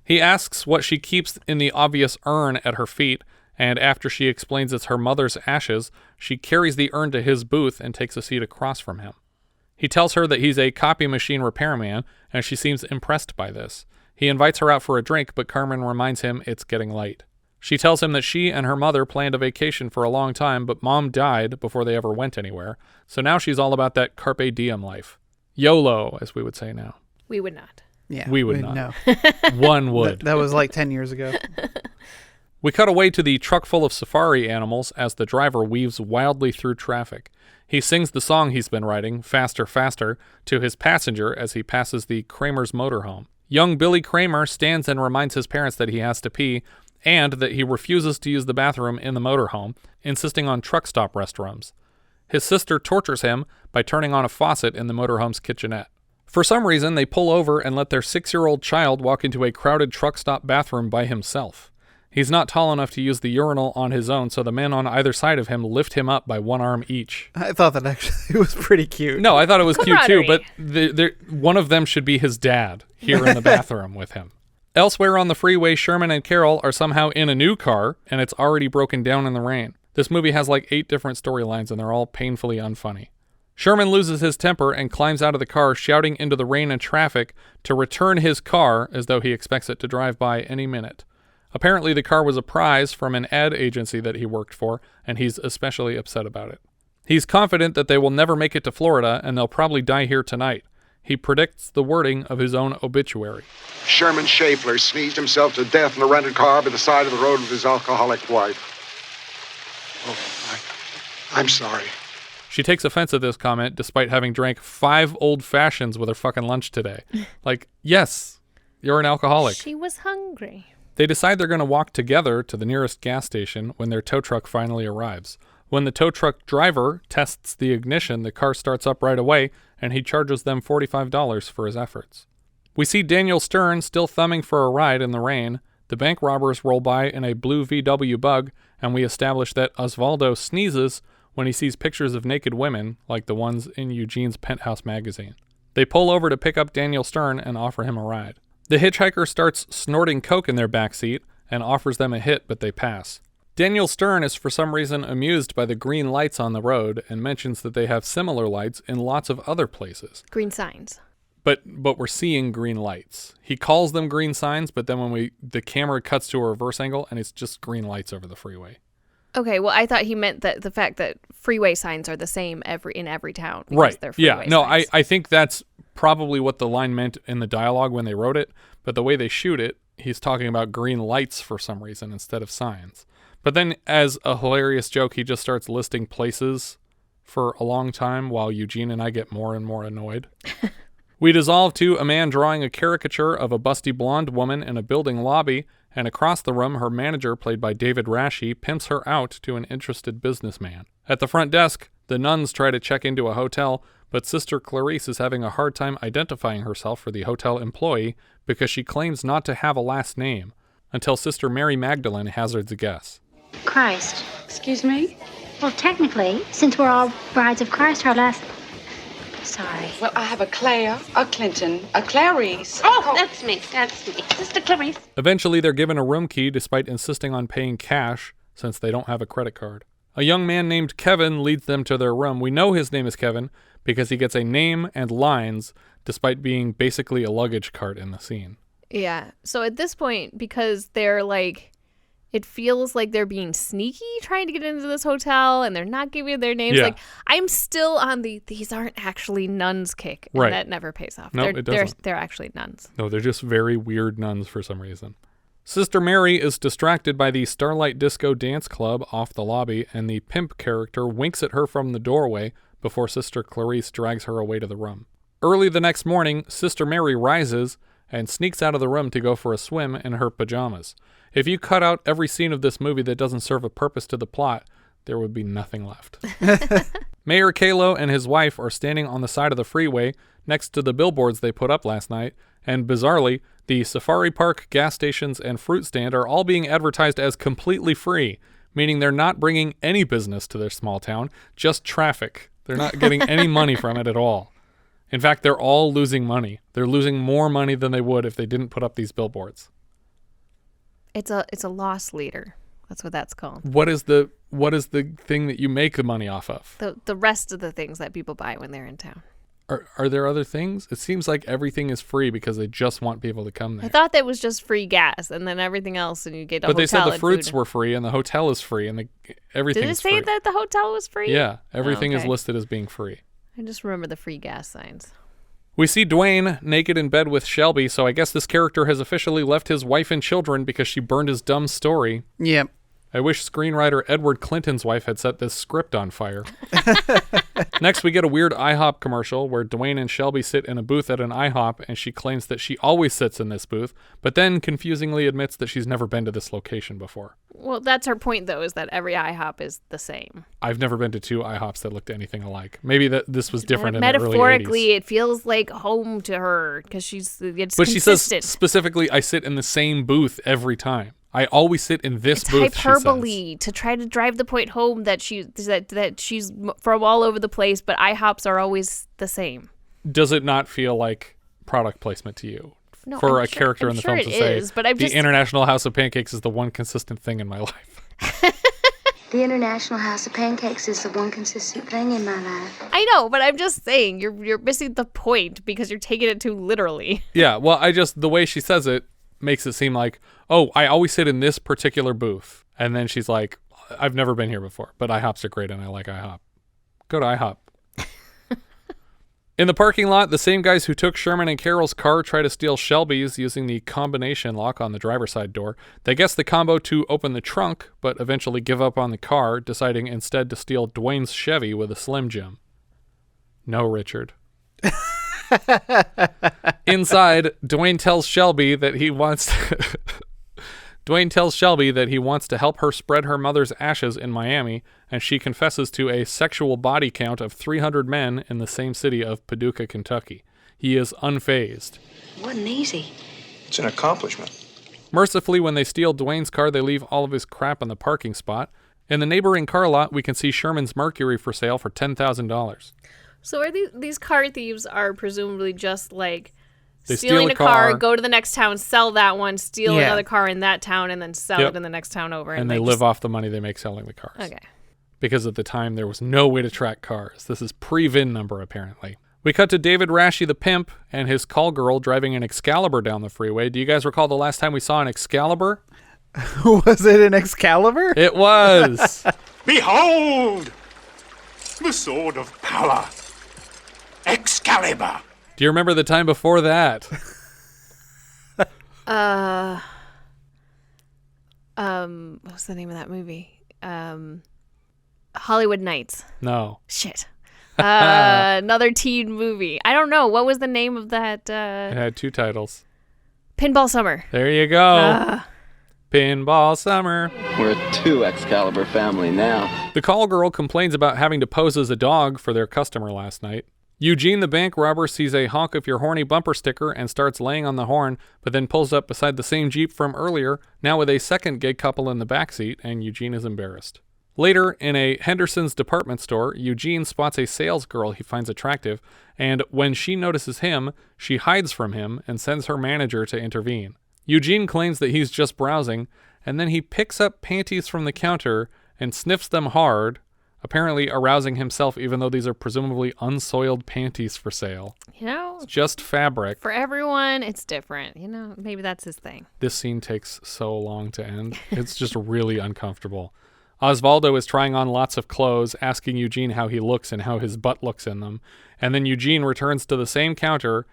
He asks what she keeps in the obvious urn at her feet, and after she explains it's her mother's ashes, she carries the urn to his booth and takes a seat across from him. He tells her that he's a copy machine repairman, and she seems impressed by this. He invites her out for a drink, but Carmen reminds him it's getting late. She tells him that she and her mother planned a vacation for a long time, but Mom died before they ever went anywhere, so now she's all about that carpe diem life. YOLO, as we would say now. We would not. Yeah, we would not. No. One would. That was like 10 years ago. We cut away to the truck full of safari animals as the driver weaves wildly through traffic. He sings the song he's been writing, Faster, Faster, to his passenger as he passes the Kramer's motorhome. Young Billy Kramer stands and reminds his parents that he has to pee and that he refuses to use the bathroom in the motorhome, insisting on truck stop restrooms. His sister tortures him by turning on a faucet in the motorhome's kitchenette. For some reason, they pull over and let their 6-year-old child walk into a crowded truck stop bathroom by himself. He's not tall enough to use the urinal on his own, so the men on either side of him lift him up by one arm each. I thought that actually was pretty cute. No, I thought it was cute too, but one of them should be his dad here in the bathroom with him. Elsewhere on the freeway, Sherman and Carol are somehow in a new car, and it's already broken down in the rain. This movie has like 8 different storylines, and they're all painfully unfunny. Sherman loses his temper and climbs out of the car, shouting into the rain and traffic to return his car as though he expects it to drive by any minute. Apparently, the car was a prize from an ad agency that he worked for, and he's especially upset about it. He's confident that they will never make it to Florida, and they'll probably die here tonight. He predicts the wording of his own obituary. Sherman Schaeffler sneezed himself to death in a rented car by the side of the road with his alcoholic wife. Oh, I'm sorry. She takes offense at this comment despite having drank 5 old fashions with her fucking lunch today. Like, yes, you're an alcoholic. She was hungry. They decide they're going to walk together to the nearest gas station when their tow truck finally arrives. When the tow truck driver tests the ignition, the car starts up right away, and he charges them $45 for his efforts. We see Daniel Stern still thumbing for a ride in the rain. The bank robbers roll by in a blue VW Bug, and we establish that Osvaldo sneezes when he sees pictures of naked women, like the ones in Eugene's Penthouse magazine. They pull over to pick up Daniel Stern and offer him a ride. The hitchhiker starts snorting coke in their backseat and offers them a hit, but they pass. Daniel Stern is for some reason amused by the green lights on the road and mentions that they have similar lights in lots of other places. Green signs. But we're seeing green lights. He calls them green signs, but then when the camera cuts to a reverse angle and it's just green lights over the freeway. Okay, well, I thought he meant that the fact that freeway signs are the same in every town. Right. They're freeway No, signs. I think that's probably what the line meant in the dialogue when they wrote it, but the way they shoot it, he's talking about green lights for some reason instead of signs. But then as a hilarious joke, he just starts listing places for a long time while Eugene and I get more and more annoyed. We dissolve to a man drawing a caricature of a busty blonde woman in a building lobby, and across the room, her manager, played by David Rasche, pimps her out to an interested businessman. At the front desk, the nuns try to check into a hotel, but Sister Clarise is having a hard time identifying herself for the hotel employee because she claims not to have a last name, until Sister Mary Magdalene hazards a guess. Christ. Excuse me? Well, technically, since we're all brides of Christ, our last... Sorry. Well, I have a Claire, a Clinton, a Clarice. Oh, that's me. That's me. Sister Clarice. Eventually, they're given a room key despite insisting on paying cash since they don't have a credit card. A young man named Kevin leads them to their room. We know his name is Kevin because he gets a name and lines despite being basically a luggage cart in the scene. Yeah. So at this point, because they're like, it feels like they're being sneaky trying to get into this hotel and they're not giving their names. Yeah. Like, I'm still on these aren't actually nuns kick. And Right. that never pays off. No, it doesn't. They're actually nuns. No, they're just very weird nuns for some reason. Sister Mary is distracted by the Starlight Disco Dance Club off the lobby, and the pimp character winks at her from the doorway before Sister Clarice drags her away to the room. Early the next morning, Sister Mary rises and sneaks out of the room to go for a swim in her pajamas. If you cut out every scene of this movie that doesn't serve a purpose to the plot, there would be nothing left. Mayor Kalo and his wife are standing on the side of the freeway next to the billboards they put up last night, and bizarrely, the safari park, gas stations, and fruit stand are all being advertised as completely free, meaning they're not bringing any business to their small town, just traffic. They're not getting any money from it at all. In fact, they're all losing money. They're losing more money than they would if they didn't put up these billboards. It's a loss leader. That's what that's called. What is the thing that you make the money off of? The rest of the things that people buy when they're in town. Are there other things? It seems like everything is free because they just want people to come there. I thought that was just free gas and then everything else, and you get a hotel. But they said the and fruits food. were free and the hotel is free and everything is free. Did it say that the hotel was free? Yeah, everything is okay. listed as being free. I just remember the free gas signs. We see Duane naked in bed with Shelby, so I guess this character has officially left his wife and children because she burned his dumb story. Yep. I wish screenwriter Edward Clinton's wife had set this script on fire. Next, we get a weird IHOP commercial where Duane and Shelby sit in a booth at an IHOP, and she claims that she always sits in this booth, but then confusingly admits that she's never been to this location before. Well, that's her point, though, is that every IHOP is the same. I've never been to 2 IHOPs that looked anything alike. Maybe this was different in the early 80s. Metaphorically, it feels like home to her because it's but consistent. She says specifically, I sit in the same booth every time. I always sit in this booth. Hyperbole to try to drive the point home that she's from all over the place, but IHOPs are always the same. Does it not feel like product placement to you? No, for I'm a character in the film to say, but the International House of Pancakes is the one consistent thing in my life. The International House of Pancakes is the one consistent thing in my life. I know, but I'm just saying you're missing the point because you're taking it too literally. Yeah, well, the way she says it makes it seem like, oh, I always sit in this particular booth. And then she's like, I've never been here before, but IHOPs are great and I like IHOP. Go to IHOP. In the parking lot, the same guys who took Sherman and Carol's car try to steal Shelby's using the combination lock on the driver's side door. They guess the combo to open the trunk, but eventually give up on the car, deciding instead to steal Duane's Chevy with a Slim Jim. No, Richard. Inside, Duane tells Shelby that he wants to help her spread her mother's ashes in Miami, and she confesses to a sexual body count of 300 men in the same city of Paducah, Kentucky. He is unfazed. Wasn't easy. It's an accomplishment. Mercifully, when they steal Duane's car, they leave all of his crap in the parking spot. In the neighboring car lot, we can see Sherman's Mercury for sale for $10,000. So are these car thieves are presumably just like They stealing steal a car, go to the next town, sell that one, steal Yeah. another car in that town, and then sell it in the next town over. And they live off the money they make selling the cars. Okay. Because at the time, there was no way to track cars. This is pre-VIN number, apparently. We cut to David Rasche, the pimp, and his call girl driving an Excalibur down the freeway. Do you guys recall the last time we saw an Excalibur? Was it an Excalibur? It was. Behold! The sword of power. Excalibur. Do you remember the time before that? What's the name of that movie? Hollywood Nights. No. Shit. Another teen movie. I don't know. What was the name of that? It had 2 titles. Pinball Summer. There you go. Pinball Summer. We're a 2 Excalibur family now. The call girl complains about having to pose as a dog for their customer last night. Eugene, the bank robber, sees a honk if you're horny bumper sticker and starts laying on the horn, but then pulls up beside the same Jeep from earlier, now with a second gay couple in the backseat, and Eugene is embarrassed. Later, in a Henderson's department store, Eugene spots a sales girl he finds attractive, and when she notices him, she hides from him and sends her manager to intervene. Eugene claims that he's just browsing, and then he picks up panties from the counter and sniffs them hard, apparently arousing himself even though these are presumably unsoiled panties for sale. You know? It's just fabric. For everyone, it's different. You know, maybe that's his thing. This scene takes so long to end. It's just really uncomfortable. Osvaldo is trying on lots of clothes, asking Eugene how he looks and how his butt looks in them. And then Eugene returns to the same counter,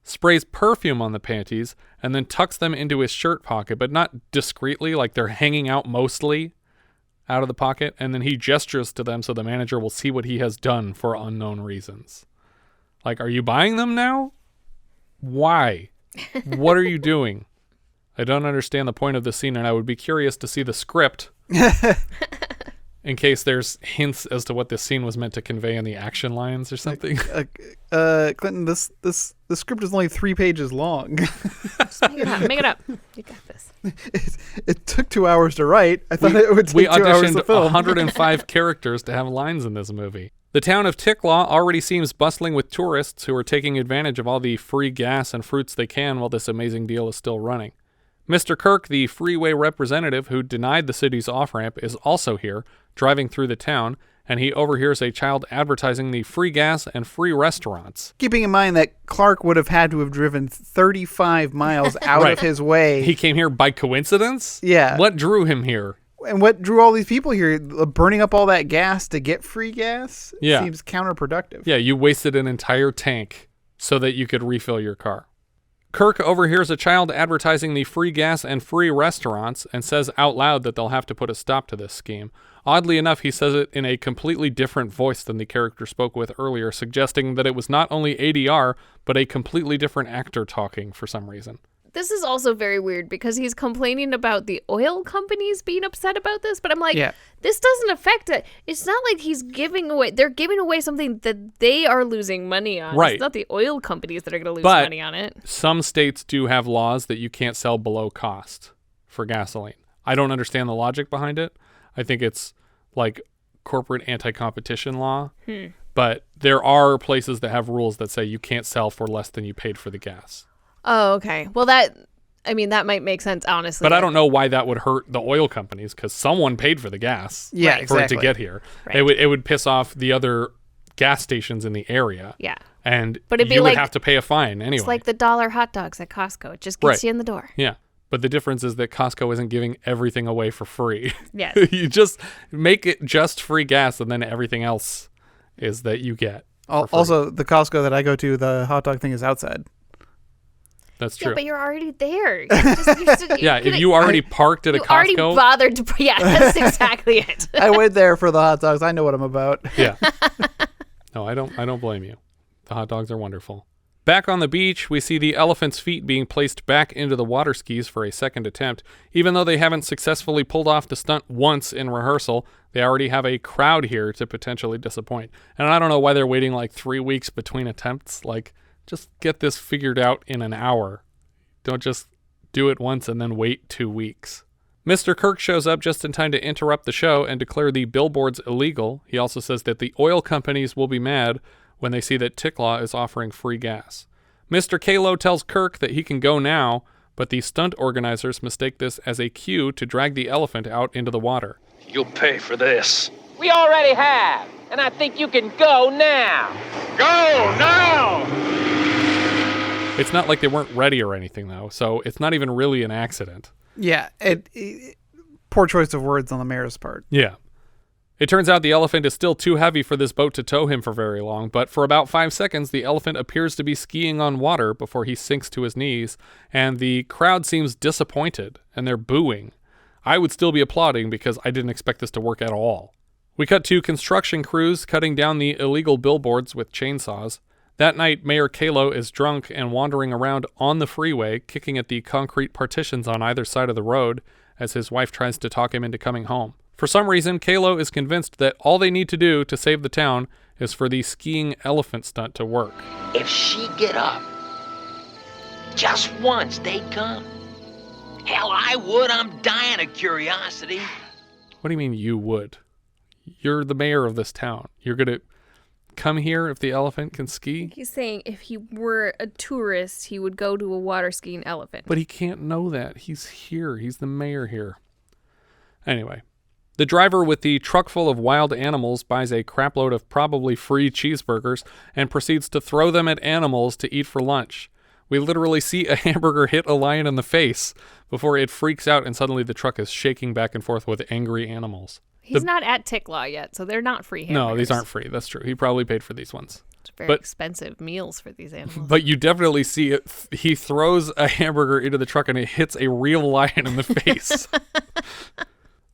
sprays perfume on the panties, and then tucks them into his shirt pocket, but not discreetly, like they're hanging out mostly out of the pocket. And then he gestures to them so the manager will see what he has done for unknown reasons. Like, are you buying them now? Why? What are you doing? I don't understand the point of the scene, and I would be curious to see the script in case there's hints as to what this scene was meant to convey in the action lines or something. Clinton, the script is only 3 pages long. Just make it up. You got this. It took 2 hours to write. I thought it would take 2 hours to auditioned film. 105 characters to have lines in this movie. The town of Ticklaw already seems bustling with tourists who are taking advantage of all the free gas and fruits they can while this amazing deal is still running. Mr. Kirk, the freeway representative who denied the city's off-ramp, is also here, driving through the town, and he overhears a child advertising the free gas and free restaurants. Keeping in mind that Clark would have had to have driven 35 miles out of his way. He came here by coincidence? Yeah. What drew him here? And what drew all these people here? Burning up all that gas to get free gas? Yeah. Seems counterproductive. Yeah, you wasted an entire tank so that you could refill your car. Kirk overhears a child advertising the free gas and free restaurants and says out loud that they'll have to put a stop to this scheme. Oddly enough, he says it in a completely different voice than the character spoke with earlier, suggesting that it was not only ADR, but a completely different actor talking for some reason. This is also very weird because he's complaining about the oil companies being upset about this, but I'm like, this doesn't affect it. It's not like they're giving away something that they are losing money on. Right. It's not the oil companies that are going to lose money on it. Some states do have laws that you can't sell below cost for gasoline. I don't understand the logic behind it. I think it's like corporate anti-competition law. But there are places that have rules that say you can't sell for less than you paid for the gas. Oh, okay. Well, that might make sense, honestly. But I don't know why that would hurt the oil companies because someone paid for the gas for it to get here. Right. It would piss off the other gas stations in the area. Yeah. And but it'd be you would like, have to pay a fine anyway. It's like the $1 hot dogs at Costco. It just gets you in the door. Yeah. But the difference is that Costco isn't giving everything away for free. Yes. You just make it just free gas and then everything else is that you get. Also, the Costco that I go to, the hot dog thing is outside. That's true. Yeah, but you're already there. If you already parked at a Costco. You already bothered to... Yeah, that's exactly it. I went there for the hot dogs. I know what I'm about. Yeah. No, I don't blame you. The hot dogs are wonderful. Back on the beach, we see the elephant's feet being placed back into the water skis for a second attempt. Even though they haven't successfully pulled off the stunt once in rehearsal, they already have a crowd here to potentially disappoint. And I don't know why they're waiting like 3 weeks between attempts. Like, just get this figured out in an hour. Don't just do it once and then wait 2 weeks. Mr. Kirk shows up just in time to interrupt the show and declare the billboards illegal. He also says that the oil companies will be mad when they see that Ticklaw is offering free gas. Mr. Kalo tells Kirk that he can go now, but the stunt organizers mistake this as a cue to drag the elephant out into the water. You'll pay for this. We already have, and I think you can go now. Go now! It's not like they weren't ready or anything, though, so it's not even really an accident. Yeah, poor choice of words on the mayor's part. Yeah. It turns out the elephant is still too heavy for this boat to tow him for very long, but for about 5 seconds, the elephant appears to be skiing on water before he sinks to his knees, and the crowd seems disappointed, and they're booing. I would still be applauding because I didn't expect this to work at all. We cut to construction crews cutting down the illegal billboards with chainsaws. That night, Mayor Kalo is drunk and wandering around on the freeway, kicking at the concrete partitions on either side of the road as his wife tries to talk him into coming home. For some reason, Kalo is convinced that all they need to do to save the town is for the skiing elephant stunt to work. If she get up, just once, they'd come. Hell, I would. I'm dying of curiosity. What do you mean you would? You're the mayor of this town. You're going to come here if the elephant can ski? He's saying if he were a tourist, he would go to a water skiing elephant. But he can't know that. He's here. He's the mayor here. Anyway, the driver with the truck full of wild animals buys a crapload of probably free cheeseburgers and proceeds to throw them at animals to eat for lunch. We literally see a hamburger hit a lion in the face before it freaks out and suddenly the truck is shaking back and forth with angry animals. He's not at Ticklaw yet, so they're not free hamburgers. No, these aren't free. That's true. He probably paid for these ones. It's very expensive meals for these animals. But you definitely see it. He throws a hamburger into the truck and it hits a real lion in the face.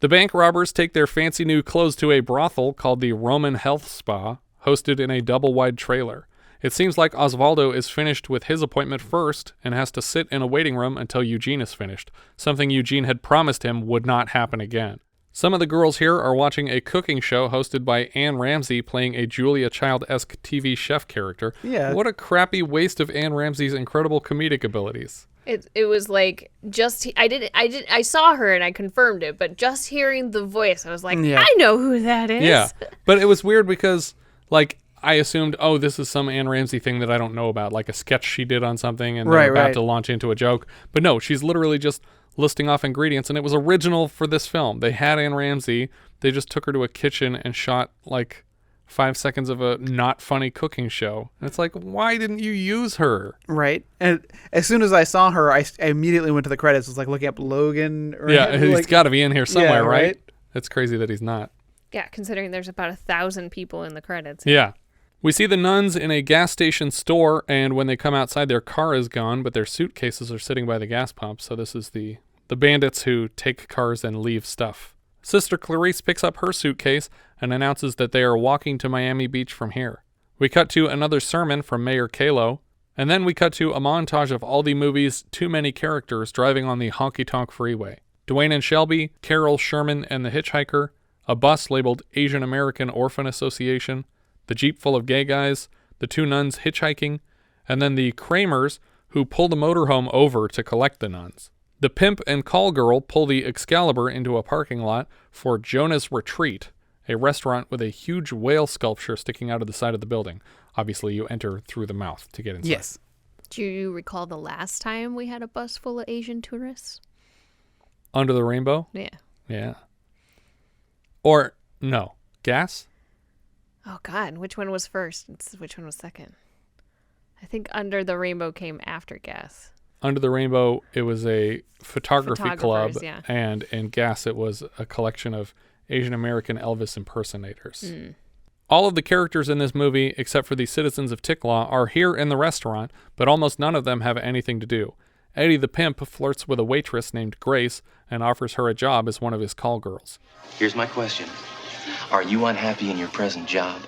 The bank robbers take their fancy new clothes to a brothel called the Roman Health Spa, hosted in a double-wide trailer. It seems like Osvaldo is finished with his appointment first and has to sit in a waiting room until Eugene is finished, something Eugene had promised him would not happen again. Some of the girls here are watching a cooking show hosted by Anne Ramsey playing a Julia Child-esque TV chef character. Yeah. What a crappy waste of Anne Ramsey's incredible comedic abilities. It was like I saw her and I confirmed it, but just hearing the voice, I was like, Yeah. I know who that is. Yeah, but it was weird because like I assumed, oh, this is some Anne Ramsey thing that I don't know about, like a sketch she did on something and they're about to launch into a joke. But no, she's literally just listing off ingredients, and it was original for this film. They had Anne Ramsey. They just took her to a kitchen and shot like 5 seconds of a not funny cooking show. And it's like, why didn't you use her? Right. And as soon as I saw her, I immediately went to the credits. It was like looking up Logan. Right? Yeah, he's got to be in here somewhere, Yeah, right? It's crazy that he's not. Yeah, considering there's about 1,000 people in the credits. Yeah. We see the nuns in a gas station store, and when they come outside, their car is gone, but their suitcases are sitting by the gas pump. So this is the bandits who take cars and leave stuff. Sister Clarise picks up her suitcase and announces that they are walking to Miami Beach from here. We cut to another sermon from Mayor Kalo, and then we cut to a montage of all the movie's too many characters driving on the Honky Tonk Freeway. Duane and Shelby, Carol, Sherman, and the Hitchhiker, a bus labeled Asian American Orphan Association, the Jeep full of gay guys, the two nuns hitchhiking, and then the Kramers who pull the motorhome over to collect the nuns. The pimp and call girl pull the Excalibur into a parking lot for Jonah's Retreat, a restaurant with a huge whale sculpture sticking out of the side of the building. Obviously, you enter through the mouth to get inside. Yes. Do you recall the last time we had a bus full of Asian tourists? Under the Rainbow? Yeah. Yeah. Or, no. Gas? Oh, God. Which one was first? Which one was second? I think Under the Rainbow came after Gas. Under the Rainbow, it was a photography club, yeah. And in Gas, it was a collection of Asian American Elvis impersonators. All of the characters in this movie, except for the citizens of Ticklaw, are here in the restaurant, but almost none of them have anything to do. Eddie the pimp flirts with a waitress named Grace and offers her a job as one of his call girls. Here's my question. Are you unhappy in your present job?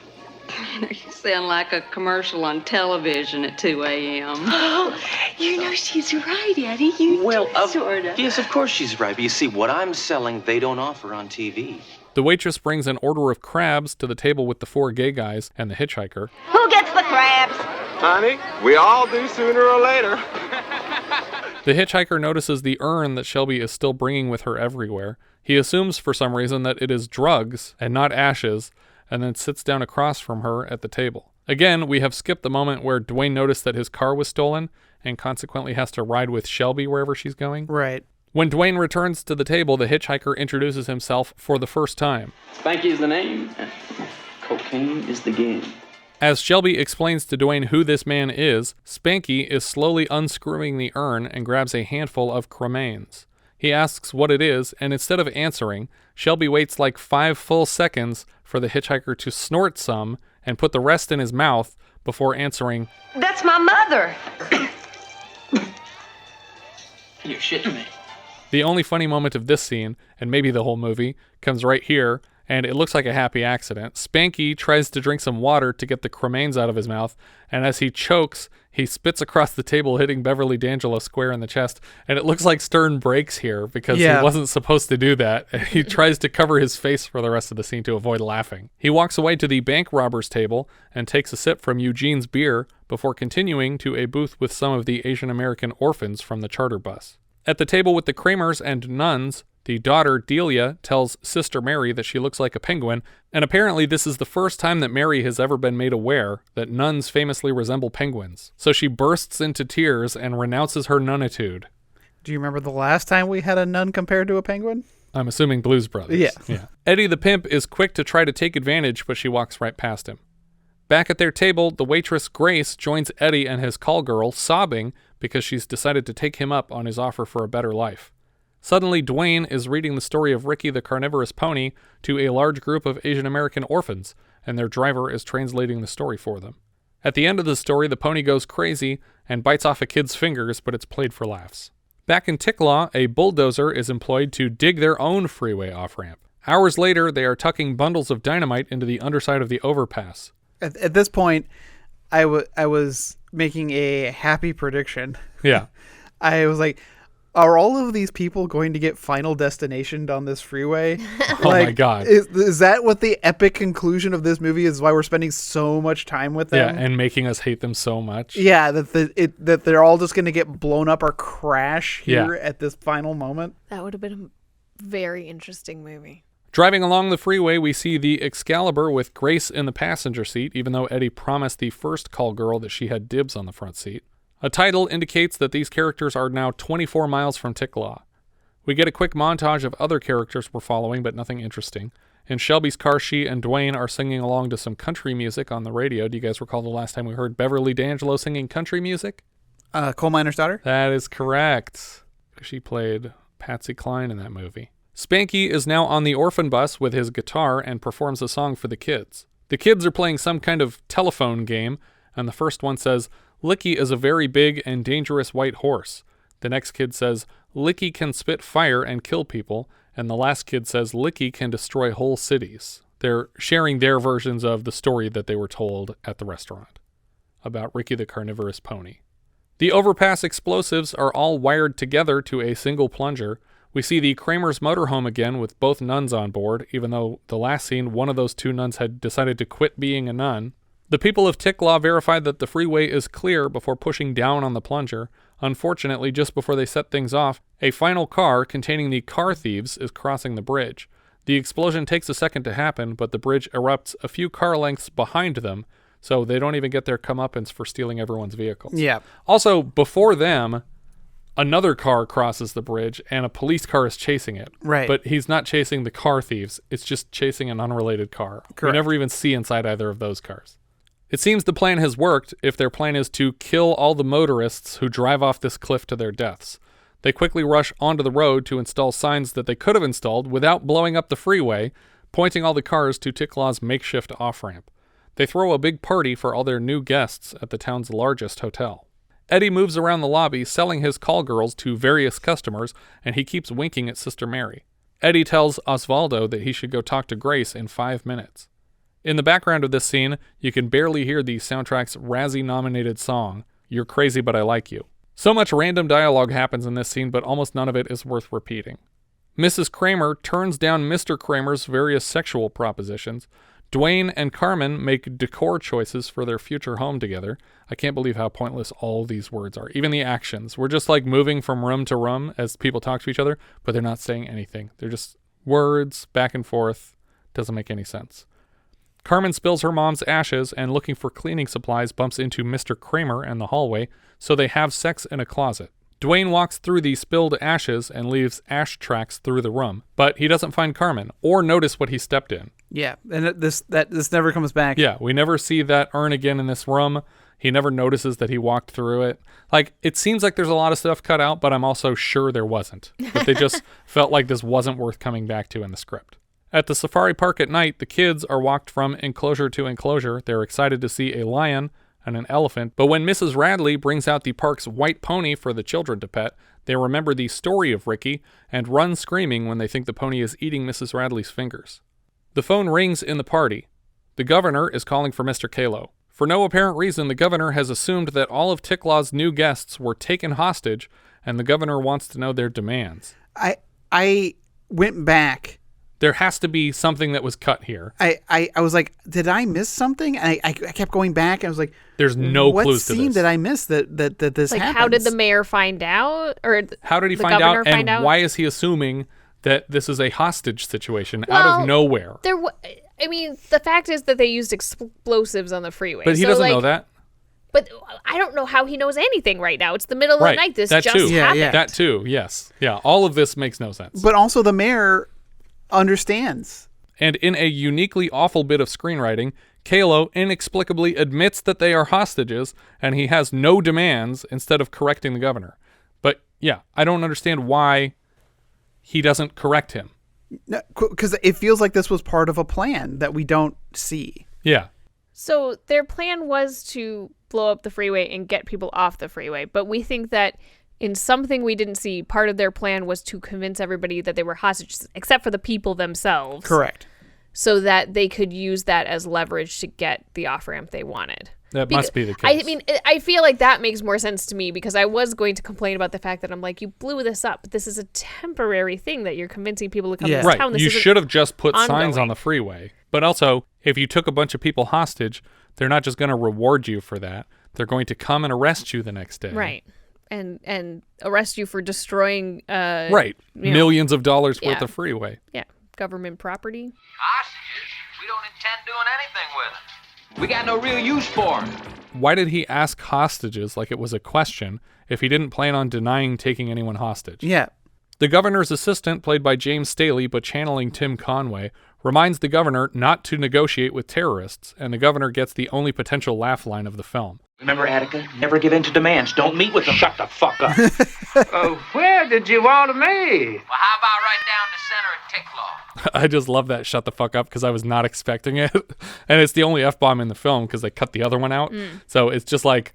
You sound like a commercial on television at 2 a.m. Oh, you know she's right, Eddie. You sort of. Yes, of course she's right. But you see, what I'm selling, they don't offer on TV. The waitress brings an order of crabs to the table with the 4 gay guys and the hitchhiker. Who gets the crabs? Honey, we all do sooner or later. The hitchhiker notices the urn that Shelby is still bringing with her everywhere. He assumes for some reason that it is drugs and not ashes, and then sits down across from her at the table. Again, we have skipped the moment where Duane noticed that his car was stolen and consequently has to ride with Shelby wherever she's going. Right. When Duane returns to the table, the hitchhiker introduces himself for the first time. Spanky's the name, and cocaine is the game. As Shelby explains to Duane who this man is, Spanky is slowly unscrewing the urn and grabs a handful of cremains. He asks what it is, and instead of answering, Shelby waits like 5 full seconds for the hitchhiker to snort some and put the rest in his mouth before answering, That's my mother. You're shitting me. The only funny moment of this scene, and maybe the whole movie, comes right here, and it looks like a happy accident. Spanky tries to drink some water to get the cremains out of his mouth, and as he chokes, he spits across the table, hitting Beverly D'Angelo square in the chest, and it looks like Stern breaks here because he wasn't supposed to do that. He tries to cover his face for the rest of the scene to avoid laughing. He walks away to the bank robber's table and takes a sip from Eugene's beer before continuing to a booth with some of the Asian American orphans from the charter bus. At the table with the Kramers and nuns, the daughter, Delia, tells Sister Mary that she looks like a penguin, and apparently this is the first time that Mary has ever been made aware that nuns famously resemble penguins. So she bursts into tears and renounces her nunnitude. Do you remember the last time we had a nun compared to a penguin? I'm assuming Blues Brothers. Yeah. Eddie the pimp is quick to try to take advantage, but she walks right past him. Back at their table, the waitress Grace joins Eddie and his call girl, sobbing because she's decided to take him up on his offer for a better life. Suddenly, Duane is reading the story of Ricky the Carnivorous Pony to a large group of Asian American orphans, and their driver is translating the story for them. At the end of the story, the pony goes crazy and bites off a kid's fingers, but it's played for laughs. Back in Ticklaw, a bulldozer is employed to dig their own freeway off-ramp. Hours later, they are tucking bundles of dynamite into the underside of the overpass. At this point, I was making a happy prediction. Yeah. I was like, are all of these people going to get final destinationed on this freeway? My God. Is that what the epic conclusion of this movie is, why we're spending so much time with them? Yeah, and making us hate them so much. Yeah, that they're all just going to get blown up or crash here at this final moment. That would have been a very interesting movie. Driving along the freeway, we see the Excalibur with Grace in the passenger seat, even though Eddie promised the first call girl that she had dibs on the front seat. A title indicates that these characters are now 24 miles from Ticklaw. We get a quick montage of other characters we're following, but nothing interesting. In Shelby's car, she and Duane are singing along to some country music on the radio. Do you guys recall the last time we heard Beverly D'Angelo singing country music? Coal Miner's Daughter? That is correct. She played Patsy Cline in that movie. Spanky is now on the orphan bus with his guitar and performs a song for the kids. The kids are playing some kind of telephone game, and the first one says, Licky is a very big and dangerous white horse. The next kid says, Licky can spit fire and kill people, and the last kid says, Licky can destroy whole cities. They're sharing their versions of the story that they were told at the restaurant about Ricky the Carnivorous Pony. The overpass explosives are all wired together to a single plunger. We see the Kramer's motorhome again with both nuns on board, even though the last scene, one of those 2 nuns had decided to quit being a nun. The people of Ticklaw verified that the freeway is clear before pushing down on the plunger. Unfortunately, just before they set things off, a final car containing the car thieves is crossing the bridge. The explosion takes a second to happen, but the bridge erupts a few car lengths behind them, so they don't even get their comeuppance for stealing everyone's vehicles. Yeah. Also, before them, another car crosses the bridge, and a police car is chasing it. Right. But he's not chasing the car thieves. It's just chasing an unrelated car. Correct. We never even see inside either of those cars. It seems the plan has worked if their plan is to kill all the motorists who drive off this cliff to their deaths. They quickly rush onto the road to install signs that they could have installed without blowing up the freeway, pointing all the cars to Ticklaw's makeshift off-ramp. They throw a big party for all their new guests at the town's largest hotel. Eddie moves around the lobby, selling his call girls to various customers, and he keeps winking at Sister Mary. Eddie tells Osvaldo that he should go talk to Grace in 5 minutes. In the background of this scene, you can barely hear the soundtrack's Razzie-nominated song, You're Crazy But I Like You. So much random dialogue happens in this scene, but almost none of it is worth repeating. Mrs. Kramer turns down Mr. Kramer's various sexual propositions. Duane and Carmen make decor choices for their future home together. I can't believe how pointless all these words are. Even the actions. We're just like moving from room to room as people talk to each other, but they're not saying anything. They're just words back and forth. Doesn't make any sense. Carmen spills her mom's ashes and, looking for cleaning supplies, bumps into Mr. Kramer in the hallway, so they have sex in a closet. Duane walks through the spilled ashes and leaves ash tracks through the room, but he doesn't find Carmen or notice what he stepped in. Yeah, and this never comes back. Yeah, we never see that urn again in this room. He never notices that he walked through it. Like, it seems like there's a lot of stuff cut out, but I'm also sure there wasn't. But they just felt like this wasn't worth coming back to in the script. At the safari park at night, the kids are walked from enclosure to enclosure. They're excited to see a lion and an elephant, but when Mrs. Radley brings out the park's white pony for the children to pet, they remember the story of Ricky and run screaming when they think the pony is eating Mrs. Radley's fingers. The phone rings in the party. The governor is calling for Mr. Kalo. For no apparent reason, the governor has assumed that all of Ticklaw's new guests were taken hostage, and the governor wants to know their demands. I went back. There has to be something that was cut here. I was like, did I miss something? And I kept going back and I was like, there's no clues to this. What scene did I miss that this like, happens? How did the mayor find out? Or how did he find out? And why is he assuming that this is a hostage situation out of nowhere? I mean, the fact is that they used explosives on the freeway. But he doesn't know that. But I don't know how he knows anything right now. It's the middle of the night. This just happened. Yeah. That too, yes. Yeah, all of this makes no sense. But also the mayor understands. And in a uniquely awful bit of screenwriting, Kalo inexplicably admits that they are hostages, and he has no demands instead of correcting the governor. But yeah, I don't understand why he doesn't correct him. No, because it feels like this was part of a plan that we don't see. Yeah. So their plan was to blow up the freeway and get people off the freeway, but we think that in something we didn't see, part of their plan was to convince everybody that they were hostages, except for the people themselves. Correct. So that they could use that as leverage to get the off-ramp they wanted. That must be the case. I mean, I feel like that makes more sense to me, because I was going to complain about the fact that I'm like, you blew this up. But this is a temporary thing that you're convincing people to come to this town. You should have just put signs on the freeway. But also, if you took a bunch of people hostage, they're not just going to reward you for that. They're going to come and arrest you the next day. Right. And arrest you for destroying millions of dollars worth of freeway. Yeah. Government property. Hostages? We don't intend doing anything with them. We got no real use for them. Why did he ask hostages like it was a question if he didn't plan on denying taking anyone hostage? Yeah. The governor's assistant, played by James Staley but channeling Tim Conway, reminds the governor not to negotiate with terrorists, and the governor gets the only potential laugh line of the film. Remember, Ericka? Never give in to demands. Don't meet with them. Shut the fuck up. Where did you want to meet? Well, how about right down the center of Ticklaw? I just love that shut the fuck up because I was not expecting it. And it's the only F-bomb in the film because they cut the other one out. So it's just like,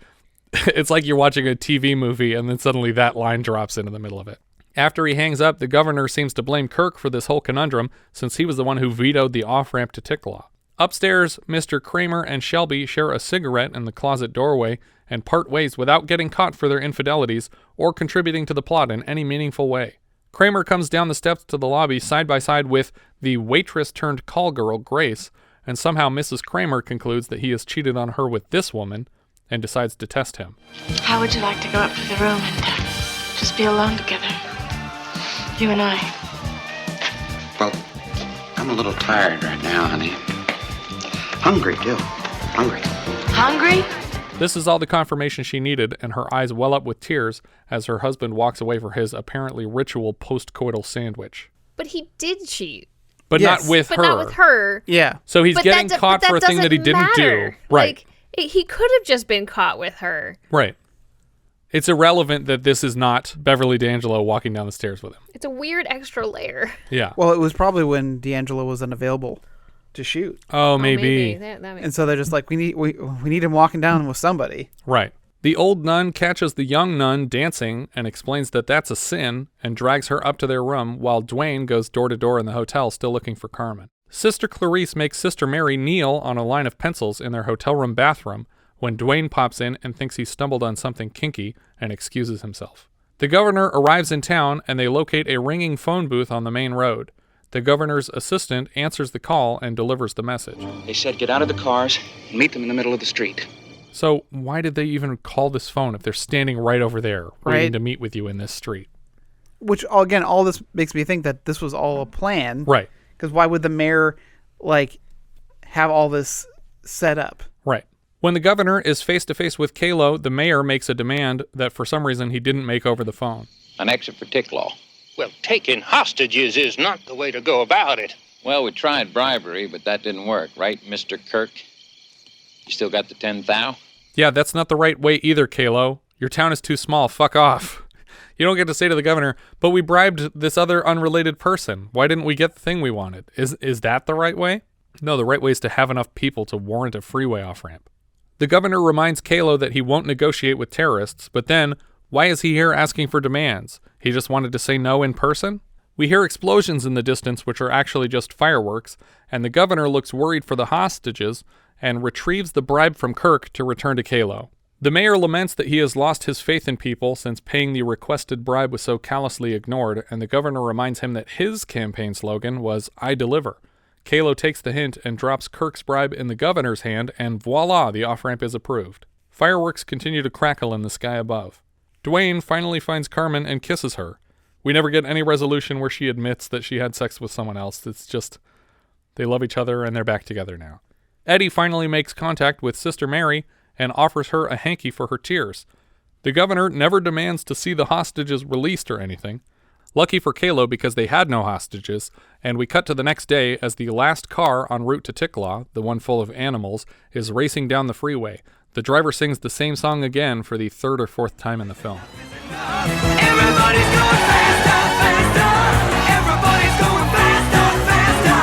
it's like you're watching a TV movie and then suddenly that line drops into the middle of it. After he hangs up, the governor seems to blame Kirk for this whole conundrum since he was the one who vetoed the off-ramp to Ticklaw. Upstairs, Mr. Kramer and Shelby share a cigarette in the closet doorway and part ways without getting caught for their infidelities or contributing to the plot in any meaningful way. Kramer comes down the steps to the lobby side by side with the waitress-turned-call girl, Grace, and somehow Mrs. Kramer concludes that he has cheated on her with this woman and decides to test him. How would you like to go up to the room and just be alone together? You and I. Well, I'm a little tired right now, honey. Hungry, too. Hungry. Hungry? This is all the confirmation she needed, and her eyes well up with tears as her husband walks away for his apparently ritual post-coital sandwich. But he did cheat. But not with her. But not with her. Yeah. So he's getting caught for a thing that he didn't do. Right. Like, he could have just been caught with her. Right. It's irrelevant that this is not Beverly D'Angelo walking down the stairs with him. It's a weird extra layer. Yeah. Well, it was probably when D'Angelo was unavailable to shoot. Oh, maybe. That makes And so they're just like, we need him walking down with somebody. Right. The old nun catches the young nun dancing and explains that that's a sin and drags her up to their room while Duane goes door to door in the hotel still looking for Carmen. Sister Clarise makes Sister Mary kneel on a line of pencils in their hotel room bathroom when Duane pops in and thinks he stumbled on something kinky and excuses himself. The governor arrives in town and they locate a ringing phone booth on the main road. The governor's assistant answers the call and delivers the message. They said get out of the cars and meet them in the middle of the street. So why did they even call this phone if they're standing right over there waiting to meet with you in this street? Which, again, all this makes me think that this was all a plan. Right. Because why would the mayor, have all this set up? Right. When the governor is face-to-face with Kalo, the mayor makes a demand that for some reason he didn't make over the phone. An exit for tick law. Well, taking hostages is not the way to go about it. Well, we tried bribery, but that didn't work, right, Mr. Kirk? You still got the 10,000? Yeah, that's not the right way either, Kalo. Your town is too small. Fuck off. You don't get to say to the governor, but we bribed this other unrelated person. Why didn't we get the thing we wanted? Is that the right way? No, the right way is to have enough people to warrant a freeway off-ramp. The governor reminds Kalo that he won't negotiate with terrorists, but then, why is he here asking for demands? He just wanted to say no in person? We hear explosions in the distance, which are actually just fireworks, and the governor looks worried for the hostages and retrieves the bribe from Kirk to return to Kalo. The mayor laments that he has lost his faith in people since paying the requested bribe was so callously ignored, and the governor reminds him that his campaign slogan was, I deliver. Kalo takes the hint and drops Kirk's bribe in the governor's hand, and voila, the off-ramp is approved. Fireworks continue to crackle in the sky above. Duane finally finds Carmen and kisses her. We never get any resolution where she admits that she had sex with someone else. It's just, they love each other and they're back together now. Eddie finally makes contact with Sister Mary and offers her a hanky for her tears. The governor never demands to see the hostages released or anything. Lucky for Kalo because they had no hostages, and we cut to the next day as the last car en route to Tiklaw, the one full of animals, is racing down the freeway. The driver sings the same song again for the third or fourth time in the film. Everybody's going faster, faster. Everybody's going faster, faster.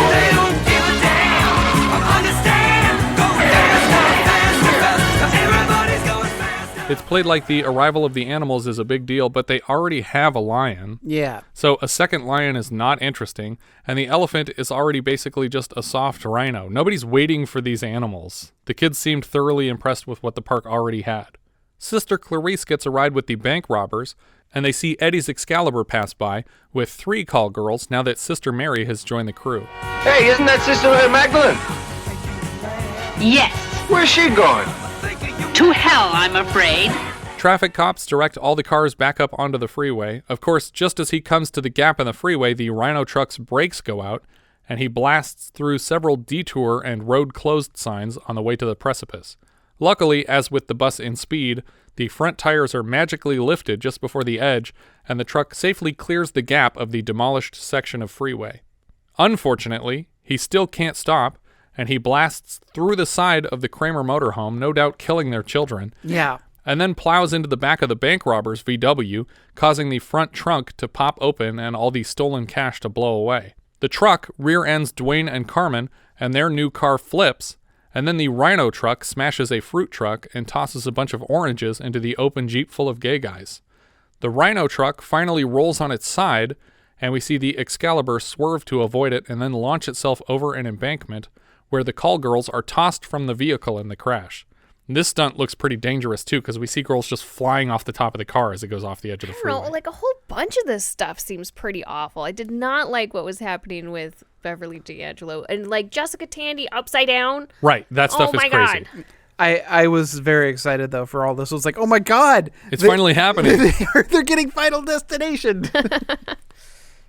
They don't give a damn. Understand? Going faster, faster, faster. Everybody's going faster. It's played like the arrival of the animals is a big deal, but they already have a lion. Yeah. So a second lion is not interesting, and the elephant is already basically just a soft rhino. Nobody's waiting for these animals. The kids seemed thoroughly impressed with what the park already had. Sister Clarise gets a ride with the bank robbers, and they see Eddie's Excalibur pass by with 3 call girls now that Sister Mary has joined the crew. Hey, isn't that Sister Magdalene? Yes. Where's she going? To hell, I'm afraid. Traffic cops direct all the cars back up onto the freeway. Of course, just as he comes to the gap in the freeway, the Rhino truck's brakes go out, and he blasts through several detour and road closed signs on the way to the precipice. Luckily, as with the bus in Speed, the front tires are magically lifted just before the edge, and the truck safely clears the gap of the demolished section of freeway. Unfortunately, he still can't stop, and he blasts through the side of the Kramer motorhome, no doubt killing their children. Yeah. And then plows into the back of the bank robbers' VW, causing the front trunk to pop open and all the stolen cash to blow away. The truck rear-ends Duane and Carmen, and their new car flips, and then the Rhino truck smashes a fruit truck and tosses a bunch of oranges into the open Jeep full of gay guys. The Rhino truck finally rolls on its side, and we see the Excalibur swerve to avoid it and then launch itself over an embankment, where the call girls are tossed from the vehicle in the crash. This stunt looks pretty dangerous, too, because we see girls just flying off the top of the car as it goes off the edge of the freeway. I don't know, like a whole bunch of this stuff seems pretty awful. I did not like what was happening with Beverly D'Angelo. And like Jessica Tandy upside down. Right, that stuff is crazy. God. I was very excited, though, for all this. I was like, oh my God. It's finally happening. They're getting Final Destination.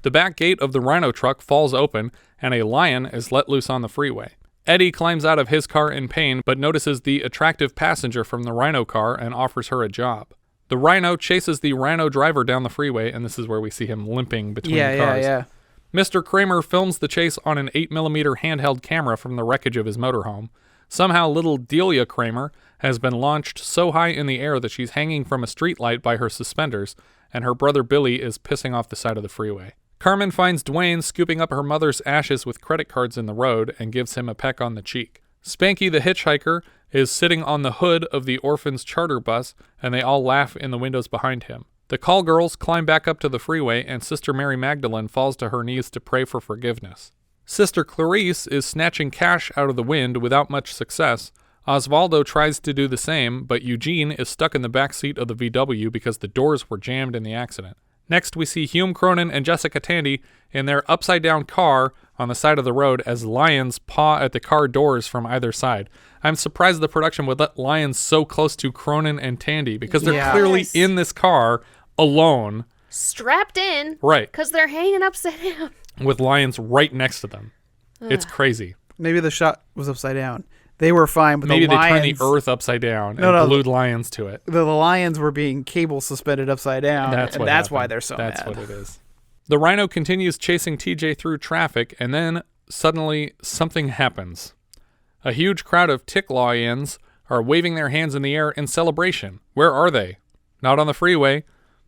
The back gate of the Rhino truck falls open, and a lion is let loose on the freeway. Eddie climbs out of his car in pain, but notices the attractive passenger from the Rhino car and offers her a job. The Rhino chases the Rhino driver down the freeway, and this is where we see him limping between cars. Yeah. Mr. Kramer films the chase on an 8mm handheld camera from the wreckage of his motorhome. Somehow little Delia Kramer has been launched so high in the air that she's hanging from a streetlight by her suspenders, and her brother Billy is pissing off the side of the freeway. Carmen finds Duane scooping up her mother's ashes with credit cards in the road and gives him a peck on the cheek. Spanky the hitchhiker is sitting on the hood of the orphan's charter bus, and they all laugh in the windows behind him. The call girls climb back up to the freeway, and Sister Mary Magdalene falls to her knees to pray for forgiveness. Sister Clarise is snatching cash out of the wind without much success. Osvaldo tries to do the same, but Eugene is stuck in the back seat of the VW because the doors were jammed in the accident. Next, we see Hume Cronin and Jessica Tandy in their upside-down car on the side of the road as lions paw at the car doors from either side. I'm surprised the production would let lions so close to Cronin and Tandy because they're clearly in this car alone. Strapped in. Right. Because they're hanging upside down. With lions right next to them. Ugh. It's crazy. Maybe the shot was upside down. They were fine, but maybe the lions... they turned the earth upside down and glued lions to it. The lions were being cable suspended upside down, that's why they're so mad. That's what it is. The Rhino continues chasing TJ through traffic, and then suddenly something happens. A huge crowd of Ticklawians are waving their hands in the air in celebration. Where are they? Not on the freeway.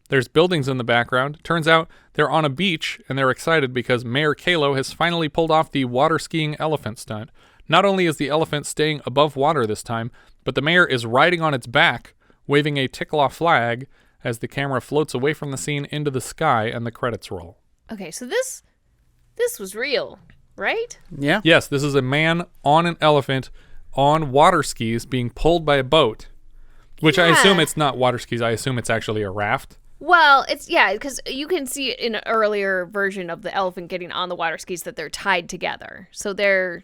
There's buildings in the background. Turns out they're on a beach, and they're excited because Mayor Kalo has finally pulled off the water skiing elephant stunt. Not only is the elephant staying above water this time, but the mayor is riding on its back, waving a Ticklaw flag as the camera floats away from the scene into the sky and the credits roll. Okay, so this was real, right? Yeah. Yes, this is a man on an elephant on water skis being pulled by a boat, which I assume it's not water skis. I assume it's actually a raft. Well, because you can see in an earlier version of the elephant getting on the water skis that they're tied together. So they're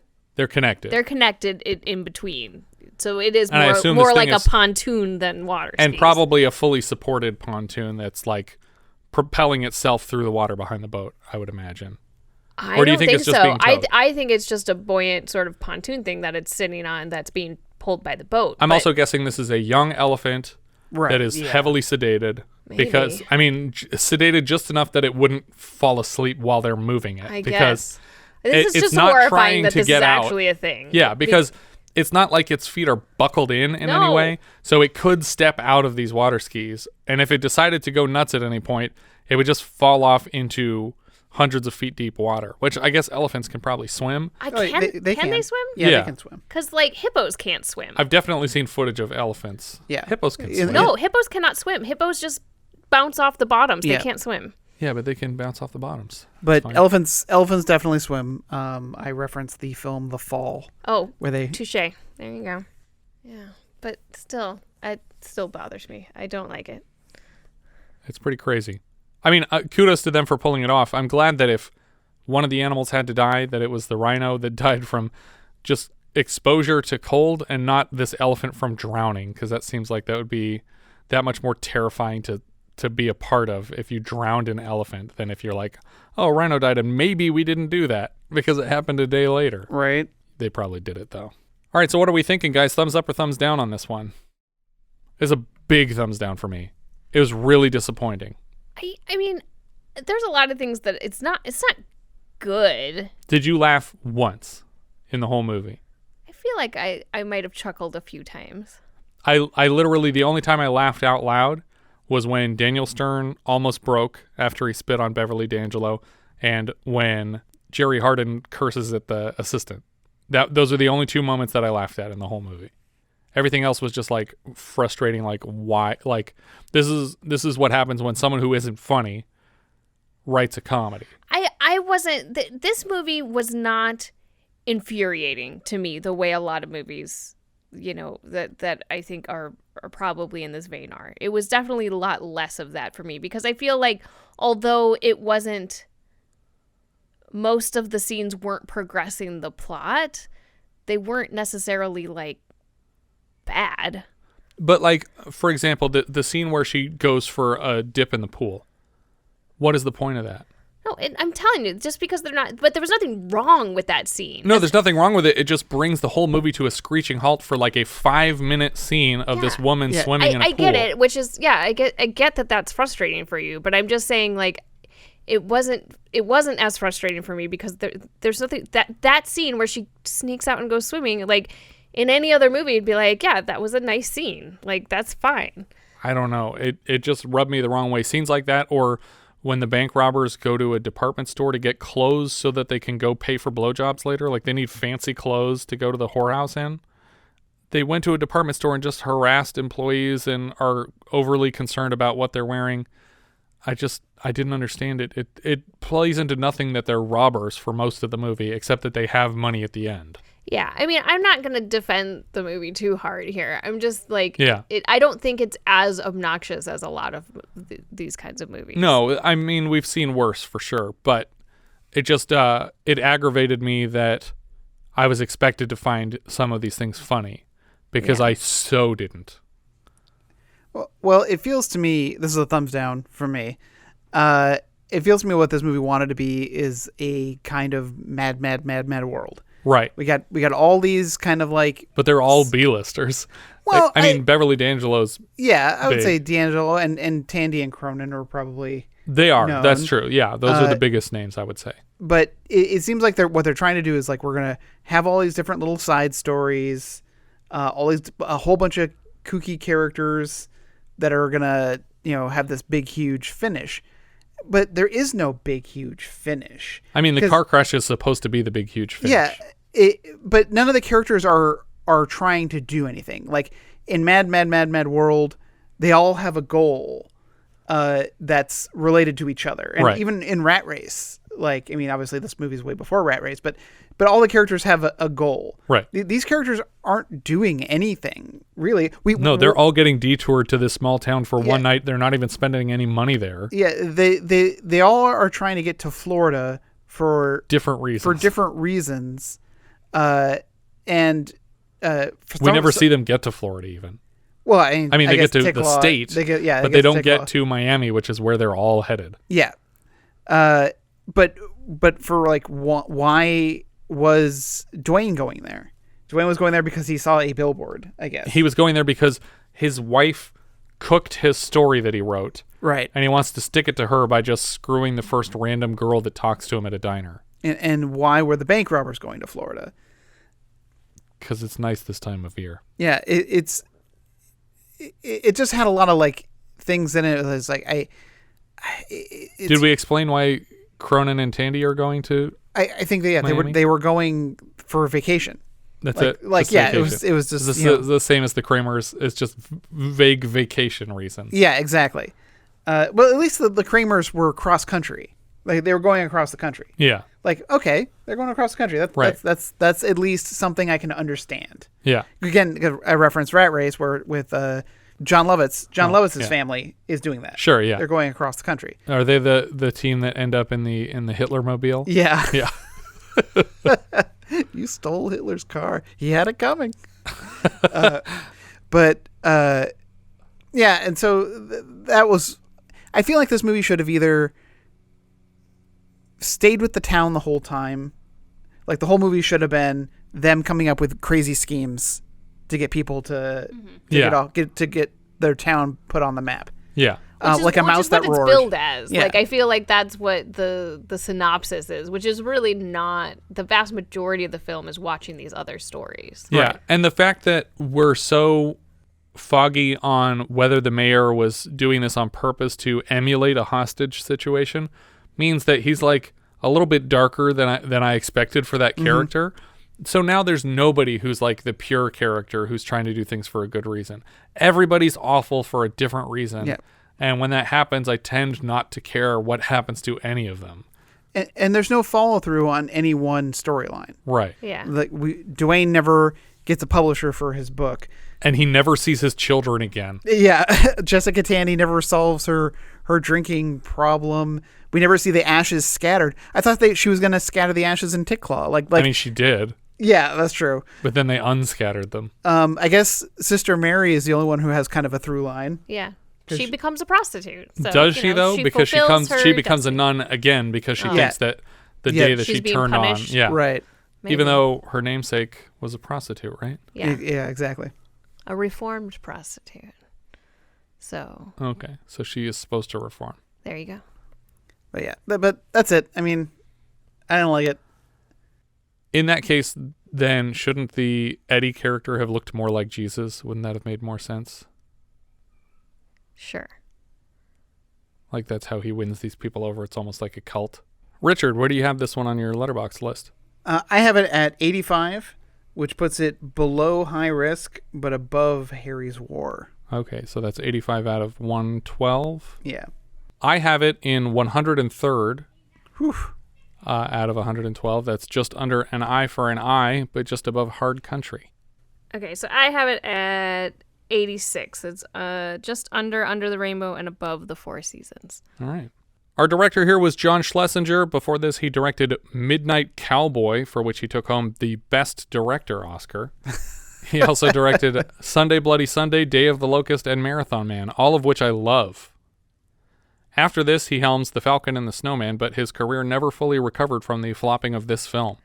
connected. They're connected in between. So it is more like a pontoon than water skis. And probably a fully supported pontoon that's like propelling itself through the water behind the boat, I would imagine. Or do you think it's just being towed? I think it's just a buoyant sort of pontoon thing that it's sitting on that's being pulled by the boat. I'm also guessing this is a young elephant that is heavily sedated. Maybe. Because, sedated just enough that it wouldn't fall asleep while they're moving it. I guess. This is just horrifying that this is actually a thing. Yeah, because it's not like its feet are buckled in any way. So it could step out of these water skis. And if it decided to go nuts at any point, it would just fall off into hundreds of feet deep water, which I guess elephants can probably swim. Can they swim? Yeah, they can swim. Because, hippos can't swim. I've definitely seen footage of elephants. Yeah. Hippos can swim. No, hippos cannot swim. Hippos just bounce off the bottoms. They can't swim. Yeah, but they can bounce off the bottoms. But elephants definitely swim. I referenced the film The Fall. Oh, where they touche. There you go. Yeah, but still, it still bothers me. I don't like it. It's pretty crazy. Kudos to them for pulling it off. I'm glad that if one of the animals had to die, that it was the rhino that died from just exposure to cold and not this elephant from drowning, because that seems like that would be that much more terrifying to be a part of if you drowned an elephant than if you're like, oh, rhino died and maybe we didn't do that because it happened a day later. Right. They probably did it, though. All right, so what are we thinking, guys? Thumbs up or thumbs down on this one? It's a big thumbs down for me. It was really disappointing. I mean, there's a lot of things that it's not good. Did you laugh once in the whole movie? I feel like I might have chuckled a few times. I literally, the only time I laughed out loud was when Daniel Stern almost broke after he spit on Beverly D'Angelo, and when Jerry Hardin curses at the assistant. Those are the only two moments that I laughed at in the whole movie. Everything else was just frustrating. Why? This is what happens when someone who isn't funny writes a comedy. I wasn't. This movie was not infuriating to me the way a lot of movies, that I think are probably in this vein are. It was definitely a lot less of that for me because I feel like although it wasn't, most of the scenes weren't progressing the plot, they weren't necessarily bad. But for example, the scene where she goes for a dip in the pool, what is the point of that? No, I'm telling you, just because they're not, but there was nothing wrong with that scene. No, there's nothing wrong with it. It just brings the whole movie to a screeching halt for a 5-minute scene of this woman swimming in a pool. I get it, which is, I get that that's frustrating for you, but I'm just saying it wasn't as frustrating for me because there's nothing, that scene where she sneaks out and goes swimming, In any other movie, it'd be like, yeah, that was a nice scene. Like, that's fine. I don't know. It just rubbed me the wrong way. Scenes like that, or when the bank robbers go to a department store to get clothes so that they can go pay for blowjobs later. Like, they need fancy clothes to go to the whorehouse in. They went to a department store and just harassed employees and are overly concerned about what they're wearing. I didn't understand it. It plays into nothing that they're robbers for most of the movie, except that they have money at the end. Yeah, I mean, I'm not going to defend the movie too hard here. I'm just like, yeah. I don't think it's as obnoxious as a lot of these kinds of movies. No, I mean, we've seen worse for sure, but it just, it aggravated me that I was expected to find some of these things funny because I so didn't. Well, it feels to me, this is a thumbs down for me. It feels to me what this movie wanted to be is a kind of mad world. Right. We got all these kind of like... But they're all B-listers. Well, I mean, Beverly D'Angelo's Yeah, I would big. say D'Angelo and Tandy and Cronin are probably... They are. known. That's true. Yeah, those are the biggest names, I would say. But it seems like what they're trying to do is like, we're going to have all these different little side stories, a whole bunch of kooky characters that are going to, have this big, huge finish. But there is no big, huge finish. I mean, the car crash is supposed to be the big, huge finish. Yeah, but none of the characters are trying to do anything. Like in Mad World, they all have a goal that's related to each other. And even in Rat Race, like, I mean, obviously this movie's way before Rat Race, but all the characters have a goal. Right. These characters aren't doing anything, really. They're all getting detoured to this small town for one night. They're not even spending any money there. Yeah, they all are trying to get to Florida for different reasons. We never see them get to Florida even. Well, I mean they get to the state, but they don't get to Miami, which is where they're all headed. Yeah. But for like, why was Duane going there? Duane was going there because he saw a billboard, I guess. He was going there because his wife cooked his story that he wrote. Right. And he wants to stick it to her by just screwing the first random girl that talks to him at a diner. And why were the bank robbers going to Florida? Because it's nice this time of year. Yeah, it just had a lot of like things in it. It was like Did we explain why Cronin and Tandy are going to? I think they were going for vacation. That's it. Like, yeah, vacation. it was just the same as the Kramers. It's just vague vacation reasons. Yeah, exactly. Well, at least the Kramers were cross country. Like they were going across the country. Yeah. Like, okay, they're going across the country. That's at least something I can understand. Yeah. Again, I reference Rat Race with John Lovitz. John Lovitz's family is doing that. Sure, yeah. They're going across the country. Are they the team that end up in the Hitler mobile? Yeah. Yeah. You stole Hitler's car. He had it coming. Yeah, and so that was... I feel like this movie should have either stayed with the town the whole time. Like, the whole movie should have been them coming up with crazy schemes to get people to get their town put on the map. Yeah. Like a mouse that roared. It's billed as. Yeah. Like, I feel like that's what the synopsis is, which is really not. The vast majority of the film is watching these other stories. Yeah, right. And the fact that we're so foggy on whether the mayor was doing this on purpose to emulate a hostage situation means that he's like a little bit darker than I expected for that character. Mm-hmm. So now there's nobody who's like the pure character who's trying to do things for a good reason. Everybody's awful for a different reason. Yeah. And when that happens, I tend not to care what happens to any of them. And there's no follow through on any one storyline. Right. Yeah. Like Duane never gets a publisher for his book. And he never sees his children again. Yeah. Jessica Tandy never solves her drinking problem. We never see the ashes scattered. I thought she was going to scatter the ashes in Tick Claw. Like I mean, she did. Yeah, that's true. But then they unscattered them. I guess Sister Mary is the only one who has kind of a through line. Yeah. She becomes a prostitute. So, does she though? Because she becomes a nun again because she thinks that the day that she turned punished. on. Yeah. Right. Maybe. Even though her namesake was a prostitute, right? Yeah. Yeah, exactly. A reformed prostitute. So. Okay. So she is supposed to reform. There you go. But yeah, but that's it. I mean, I don't like it. In that case, then, shouldn't the Eddie character have looked more like Jesus? Wouldn't that have made more sense? Sure. Like, that's how he wins these people over. It's almost like a cult. Richard, where do you have this one on your letterbox list? I have it at 85, which puts it below High Risk, but above Harry's War. Okay, so that's 85 out of 112? Yeah. I have it in 103rd out of 112. That's just under An Eye for an Eye, but just above Hard Country. Okay, so I have it at 86. It's just under the Rainbow and above The Four Seasons. All right. Our director here was John Schlesinger. Before this, he directed Midnight Cowboy, for which he took home the Best Director Oscar. He also directed Sunday Bloody Sunday, Day of the Locust, and Marathon Man, all of which I love. After this, he helms The Falcon and the Snowman, but his career never fully recovered from the flopping of this film.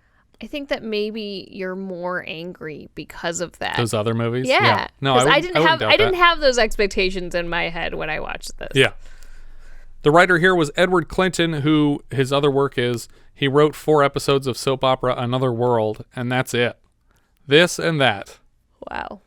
I think that maybe you're more angry because of that. Those other movies? Yeah. No, I I didn't have those expectations in my head when I watched this. Yeah. The writer here was Edward Clinton, who his other work is he wrote 4 episodes of soap opera Another World, and that's it. This and that. Wow.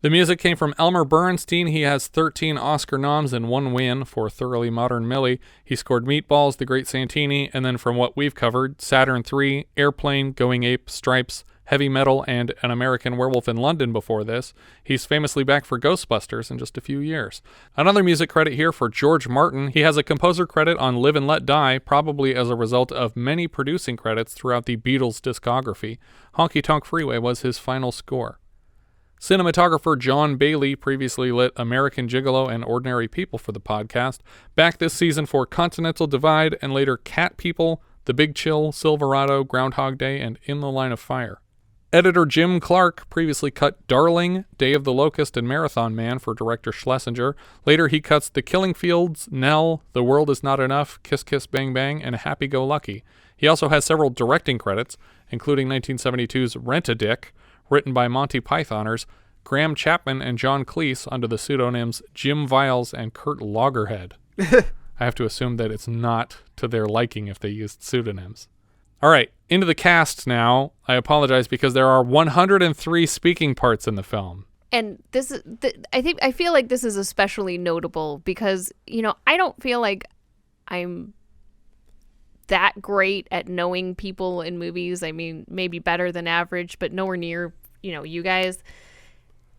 The music came from Elmer Bernstein. He has 13 Oscar noms and 1 win for Thoroughly Modern Millie. He scored Meatballs, The Great Santini, and then from what we've covered, Saturn III, Airplane, Going Ape, Stripes, Heavy Metal, and An American Werewolf in London before this. He's famously back for Ghostbusters in just a few years. Another music credit here for George Martin. He has a composer credit on Live and Let Die, probably as a result of many producing credits throughout the Beatles' discography. Honky Tonk Freeway was his final score. Cinematographer John Bailey previously lit American Gigolo and Ordinary People for the podcast, back this season for Continental Divide and later Cat People, The Big Chill, Silverado, Groundhog Day, and In the Line of Fire. Editor Jim Clark previously cut Darling, Day of the Locust, and Marathon Man for director Schlesinger. Later he cuts The Killing Fields, Nell, The World Is Not Enough, Kiss Kiss Bang Bang, and Happy Go Lucky. He also has several directing credits, including 1972's Rent-A-Dick, written by Monty Pythoners Graham Chapman and John Cleese under the pseudonyms Jim Viles and Kurt Loggerhead. I have to assume that it's not to their liking if they used pseudonyms. All right, into the cast now. I apologize because there are 103 speaking parts in the film. And this is, I feel like this is especially notable because, I don't feel like I'm that great at knowing people in movies. I mean, maybe better than average, but nowhere near, you guys.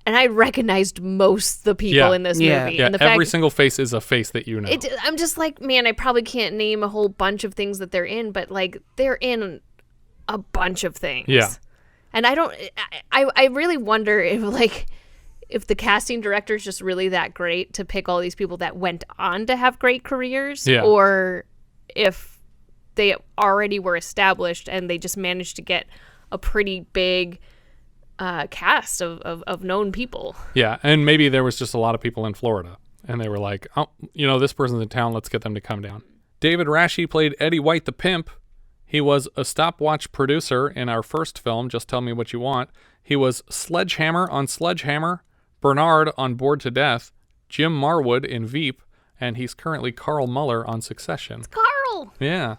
And I recognized most of the people in this movie. Yeah, and the every single face is a face that you know. I'm just like, man, I probably can't name a whole bunch of things that they're in, but like they're in a bunch of things. Yeah. And I really wonder if the casting director is just really that great to pick all these people that went on to have great careers, or if they already were established and they just managed to get a pretty big cast of known people. Yeah, and maybe there was just a lot of people in Florida, and they were like, oh, this person's in town, let's get them to come down. David Rasche played Eddie White the Pimp. He was a stopwatch producer in our first film, Just Tell Me What You Want. He was Sledgehammer on Sledgehammer, Bernard on Bored to Death, Jim Marwood in Veep, and he's currently Carl Muller on Succession. It's Carl! Yeah.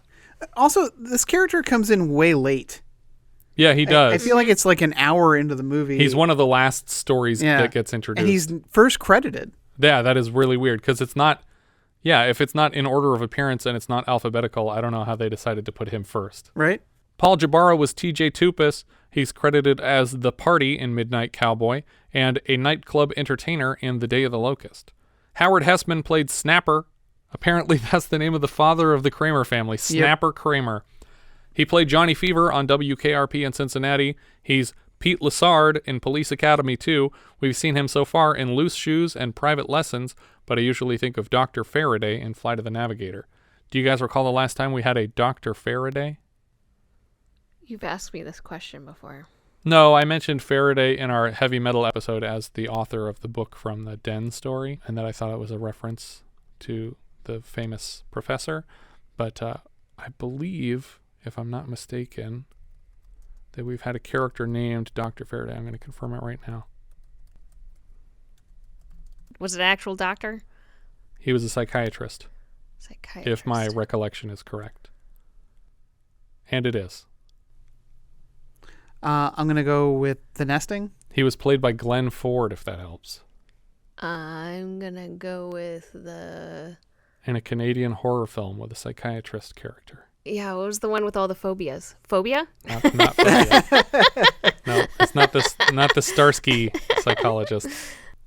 Also, this character comes in way late. Yeah, he does. I feel like it's like an hour into the movie. He's one of the last stories that gets introduced. And he's first credited. Yeah, that is really weird because it's not... Yeah, if it's not in order of appearance and it's not alphabetical, I don't know how they decided to put him first. Right. Paul Jabara was T.J. Tupus. He's credited as the party in Midnight Cowboy and a nightclub entertainer in The Day of the Locust. Howard Hesseman played Snapper. Apparently that's the name of the father of the Kramer family, Snapper Kramer. He played Johnny Fever on WKRP in Cincinnati. He's Pete Lassard in Police Academy 2. We've seen him so far in Loose Shoes and Private Lessons, but I usually think of Dr. Faraday in Flight of the Navigator. Do you guys recall the last time we had a Dr. Faraday? You've asked me this question before. No, I mentioned Faraday in our heavy metal episode as the author of the book from the Den story, and that I thought it was a reference to the famous professor. But I believe, if I'm not mistaken, that we've had a character named Dr. Faraday. I'm going to confirm it right now. Was it an actual doctor? He was a psychiatrist. If my recollection is correct. And it is. I'm going to go with The Nesting. He was played by Glenn Ford, if that helps. I'm going to go with in a Canadian horror film with a psychiatrist character. Yeah, what was the one with all the phobias? Phobia? Not Phobia. No, it's not the Starsky psychologist.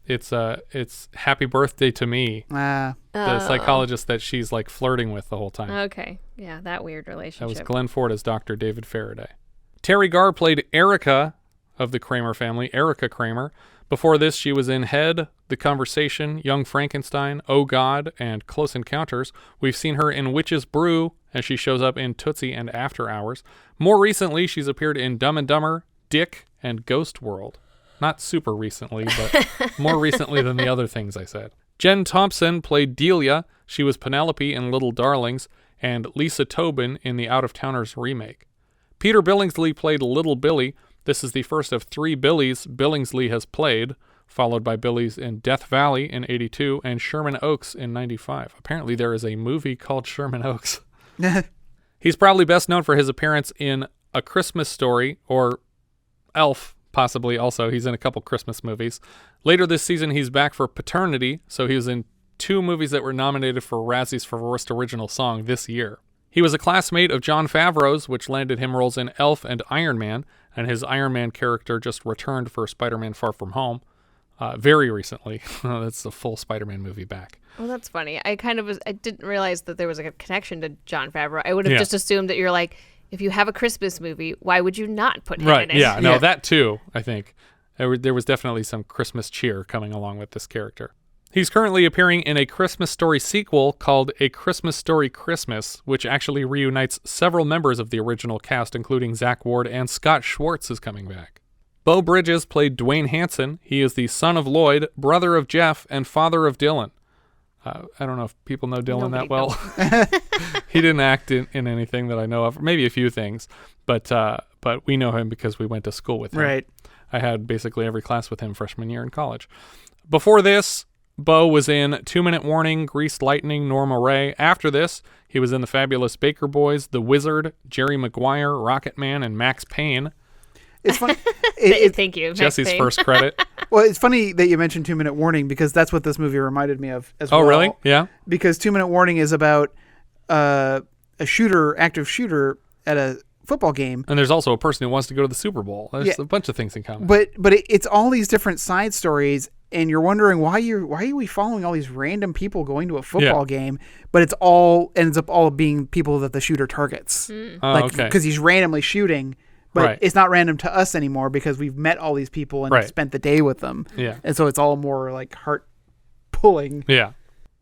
It's Happy Birthday to Me. The psychologist that she's like flirting with the whole time. Okay. Yeah, that weird relationship. That was Glenn Ford as Dr. David Faraday. Teri Garr played Ericka of the Kramer family, Ericka Kramer. Before this, she was in Head, The Conversation, Young Frankenstein, Oh God, and Close Encounters. We've seen her in Witch's Brew, as she shows up in Tootsie and After Hours. More recently, she's appeared in Dumb and Dumber, Dick, and Ghost World. Not super recently, but more recently than the other things I said. Jenn Thompson played Delia. She was Penelope in Little Darlings, and Lisa Tobin in the Out of Towners remake. Peter Billingsley played Little Billy. This is the first of 3 Billies Billingsley has played, followed by Billies in Death Valley in 82 and Sherman Oaks in 95. Apparently there is a movie called Sherman Oaks. He's probably best known for his appearance in A Christmas Story, or Elf, possibly also. He's in a couple Christmas movies. Later this season, he's back for Paternity, so he was in 2 movies that were nominated for Razzies for Worst Original Song this year. He was a classmate of Jon Favreau's, which landed him roles in Elf and Iron Man, and his Iron Man character just returned for Spider-Man Far From Home very recently. That's the full Spider-Man movie back. Well, that's funny. I didn't realize that there was a connection to Jon Favreau. I would have just assumed that you're like, if you have a Christmas movie, why would you not put him in it? Yeah, no, that too, I think. There was definitely some Christmas cheer coming along with this character. He's currently appearing in a Christmas Story sequel called A Christmas Story Christmas, which actually reunites several members of the original cast, including Zach Ward, and Scott Schwartz is coming back. Beau Bridges played Duane Hansen. He is the son of Lloyd, brother of Jeff, and father of Dylan. I don't know if people know Dylan that well. He didn't act in anything that I know of, maybe a few things, but we know him because we went to school with him. Right. I had basically every class with him freshman year in college. Before this, Beau was in 2 Minute Warning, Greased Lightning, Norma Ray. After this, he was in The Fabulous Baker Boys, The Wizard, Jerry Maguire, Rocket Man, and Max Payne. It's funny. Thank you, Max Jesse's Payne. first credit. Well, it's funny that you mentioned 2 Minute Warning because that's what this movie reminded me of as well. Oh, really? Yeah. Because 2 Minute Warning is about a active shooter at a football game. And there's also a person who wants to go to the Super Bowl. There's a bunch of things in common. But it's all these different side stories, and you're wondering why are we following all these random people going to a football game? But it all ends up all being people that the shooter targets. Because he's randomly shooting. But it's not random to us anymore because we've met all these people and spent the day with them. Yeah. And so it's all more like heart pulling. Yeah.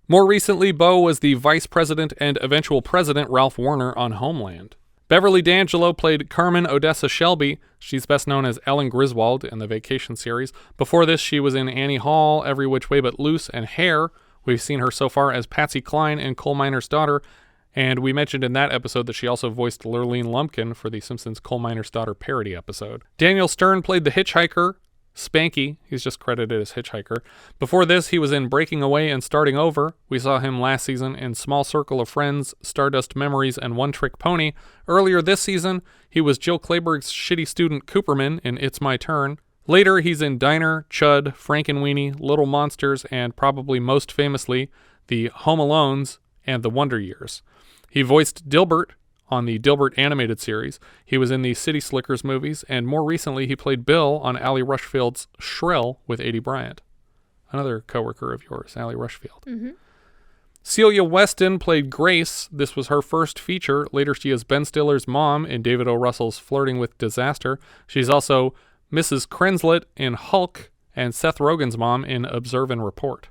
More recently, Beau was the vice president and eventual president Ralph Warner on Homeland. Beverly D'Angelo played Carmen Odessa Shelby. She's best known as Ellen Griswold in the Vacation series. Before this, she was in Annie Hall, Every Which Way But Loose, and Hair. We've seen her so far as Patsy Cline in Coal Miner's Daughter. And we mentioned in that episode that she also voiced Lurleen Lumpkin for the Simpsons Coal Miner's Daughter parody episode. Daniel Stern played the Hitchhiker, Spanky. He's just credited as Hitchhiker. Before this, he was in Breaking Away and Starting Over. We saw him last season in Small Circle of Friends, Stardust Memories, and One Trick Pony. Earlier this season, he was Jill Clayburgh's shitty student Cooperman in It's My Turn. Later, he's in Diner, Chud, Frankenweenie, Little Monsters, and probably most famously, the Home Alones and the Wonder Years. He voiced Dilbert on the Dilbert animated series. He was in the City Slickers movies, and more recently he played Bill on Ally Rushfield's Shrill with Adie Bryant. Another coworker of yours, Ally Rushfield. Mm-hmm. Celia Weston played Grace. This was her first feature. Later she is Ben Stiller's mom in David O. Russell's Flirting with Disaster. She's also Mrs. Krenslet in Hulk and Seth Rogen's mom in Observe and Report.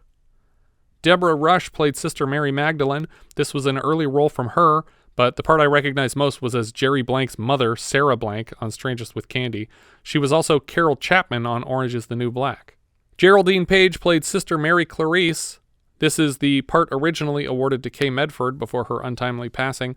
Deborah Rush played Sister Mary Magdalene. This was an early role from her, but the part I recognized most was as Jerry Blank's mother, Sarah Blank, on Strangest with Candy. She was also Carol Chapman on Orange is the New Black. Geraldine Page played Sister Mary Clarise. This is the part originally awarded to Kay Medford before her untimely passing.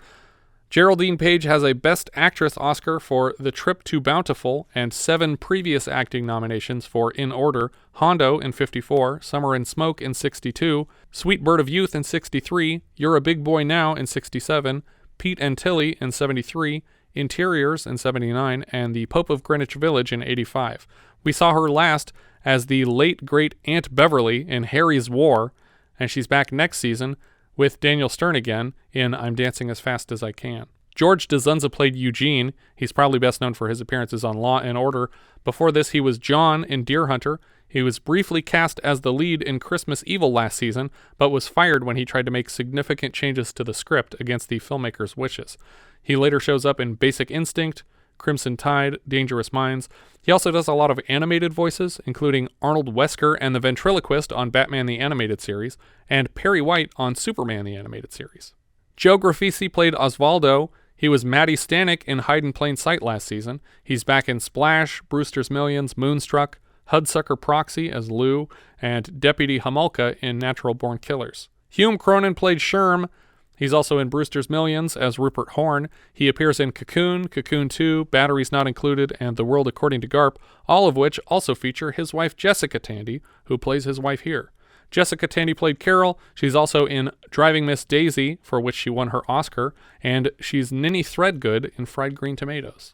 Geraldine Page has a Best Actress Oscar for The Trip to Bountiful and 7 previous acting nominations for In Order, Hondo in 54, Summer and Smoke in 62, Sweet Bird of Youth in 63, You're a Big Boy Now in 67, Pete and Tilly in 73, Interiors in 79 and The Pope of Greenwich Village in 85. We saw her last as the late great Aunt Beverly in Harry's War, and she's back next season with Daniel Stern again in I'm Dancing as Fast as I Can. George Dzundza played Eugene. He's probably best known for his appearances on Law and Order. Before this, he was John in Deer Hunter. He was briefly cast as the lead in Christmas Evil last season, but was fired when he tried to make significant changes to the script against the filmmaker's wishes. He later shows up in Basic Instinct, Crimson Tide, Dangerous Minds. He also does a lot of animated voices, including Arnold Wesker and the Ventriloquist on Batman the Animated Series, and Perry White on Superman the Animated Series. Joe Grafisi played Osvaldo. He was Matty Stanek in Hide in Plain Sight last season. He's back in Splash, Brewster's Millions, Moonstruck, Hudsucker Proxy as Lou, and Deputy Homolka in Natural Born Killers. Hume Cronin played Sherm. He's also in Brewster's Millions as Rupert Horn. He appears in Cocoon, Cocoon 2, Batteries Not Included, and The World According to Garp, all of which also feature his wife Jessica Tandy, who plays his wife here. Jessica Tandy played Carol. She's also in Driving Miss Daisy, for which she won her Oscar, and she's Ninny Threadgood in Fried Green Tomatoes.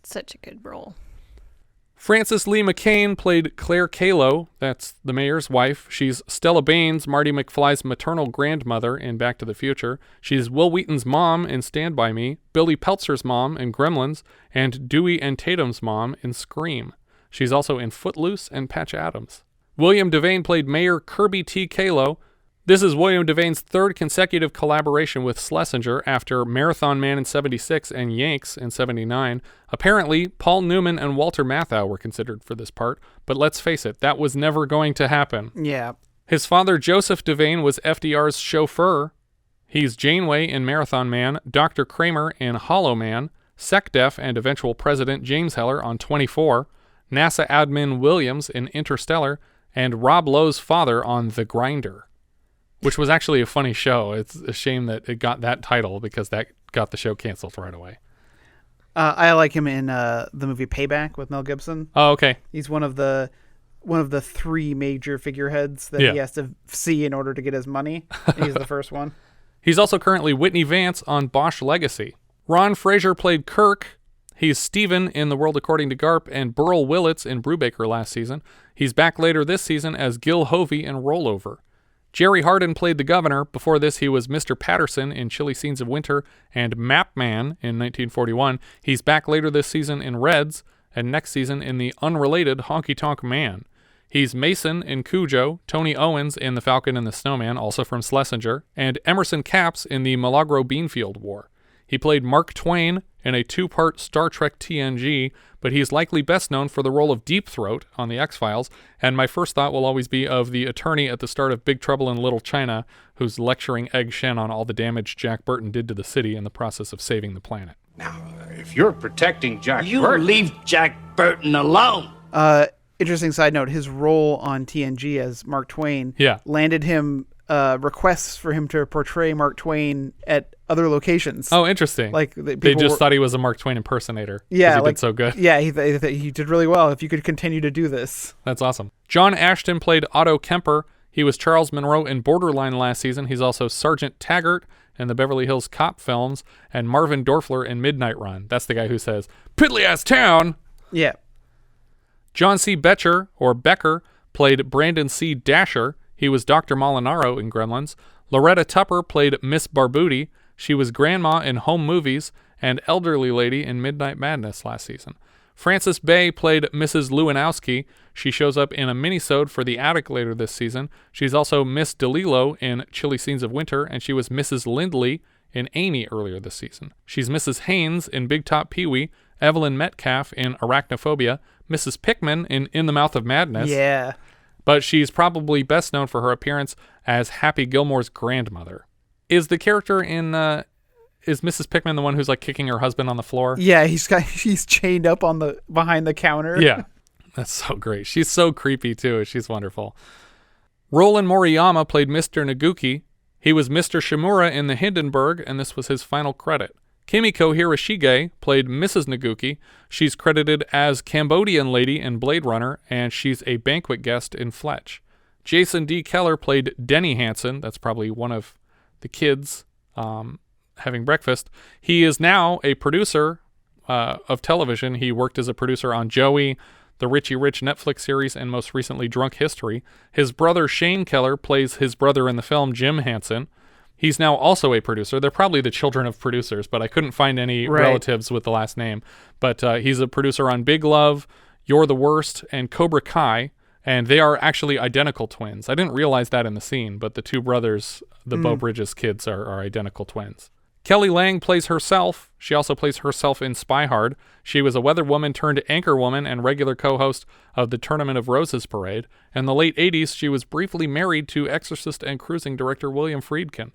Such a good role. Frances Lee McCain played Claire Kalo, that's the mayor's wife. She's Stella Baines, Marty McFly's maternal grandmother in Back to the Future. She's Will Wheaton's mom in Stand By Me, Billy Peltzer's mom in Gremlins, and Dewey and Tatum's mom in Scream. She's also in Footloose and Patch Adams. William Devane played Mayor Kirby T. Kalo. This is William Devane's third consecutive collaboration with Schlesinger after Marathon Man in 76 and Yanks in 79. Apparently, Paul Newman and Walter Matthau were considered for this part, but let's face it, that was never going to happen. Yeah. His father, Joseph Devane, was FDR's chauffeur. He's Janeway in Marathon Man, Dr. Kramer in Hollow Man, SecDef and eventual President James Heller on 24, NASA admin Williams in Interstellar, and Rob Lowe's father on The Grinder, which was actually a funny show. It's a shame that it got that title because that got the show canceled right away. I like him in the movie Payback with Mel Gibson. Oh, okay. He's one of the three major figureheads that he has to see in order to get his money. He's the first one. He's also currently Whitney Vance on Bosch Legacy. Ron Fraser played Kirk. He's Steven in The World According to Garp and Burl Willits in Brubaker last season. He's back later this season as Gil Hovey in Rollover. Jerry Hardin played the governor. Before this, he was Mr. Patterson in Chilly Scenes of Winter and Map Man in 1941. He's back later this season in Reds and next season in the unrelated Honky Tonk Man. He's Mason in Cujo, Tony Owens in The Falcon and the Snowman, also from Schlesinger, and Emerson Capps in the Milagro Beanfield War. He played Mark Twain in a two-part Star Trek TNG, but he's likely best known for the role of Deep Throat on The X-Files, and my first thought will always be of the attorney at the start of Big Trouble in Little China, who's lecturing Egg Shen on all the damage Jack Burton did to the city in the process of saving the planet. Now, if you're protecting Jack You Burton... leave Jack Burton alone. Interesting side note, his role on TNG as Mark Twain landed him requests for him to portray Mark Twain at other locations. Oh, interesting. Like they just thought he was a Mark Twain impersonator. Yeah, he did so good. Yeah, he did really well. If you could continue to do this, that's awesome. John Ashton played Otto Kemper. He was Charles Monroe in Borderline last season. He's also Sergeant Taggart in the Beverly Hills Cop films, and Marvin Dorfler in Midnight Run. That's the guy who says "Piddly ass town." Yeah. John C. Becher or Becker played Brandon C. Dasher. He was Dr. Molinaro in Gremlins. Loretta Tupper played Miss Barbuti. She was Grandma in Home Movies and Elderly Lady in Midnight Madness last season. Frances Bay played Mrs. Lewandowski. She shows up in a minisode for The Attic later this season. She's also Miss DeLillo in Chilly Scenes of Winter, and she was Mrs. Lindley in Amy earlier this season. She's Mrs. Haynes in Big Top Pee-wee, Evelyn Metcalf in Arachnophobia, Mrs. Pickman in the Mouth of Madness. Yeah. But she's probably best known for her appearance as Happy Gilmore's grandmother. Is the character in is Mrs. Pickman the one who's like kicking her husband on the floor? Yeah, he's chained up behind the counter. Yeah. That's so great. She's so creepy too. She's wonderful. Roland Moriyama played Mr. Naguki. He was Mr. Shimura in The Hindenburg, and this was his final credit. Kimiko Hirashige played Mrs. Naguki. She's credited as Cambodian Lady in Blade Runner, and she's a banquet guest in Fletch. Jason D. Keller played Denny Hansen. That's probably one of the kids having breakfast. He is now a producer of television. He worked as a producer on Joey, the Richie Rich Netflix series, and most recently Drunk History. His brother Shane Keller plays his brother in the film, Jim Hansen. He's now also a producer. They're probably the children of producers, but I couldn't find any relatives with the last name. But he's a producer on Big Love, You're the Worst, and Cobra Kai, and they are actually identical twins. I didn't realize that in the scene, but the two brothers, the Beau Bridges kids, are identical twins. Kelly Lang plays herself. She also plays herself in Spy Hard. She was a weather woman turned anchor woman and regular co-host of the Tournament of Roses parade. In the late 80s, she was briefly married to Exorcist and cruising director William Friedkin.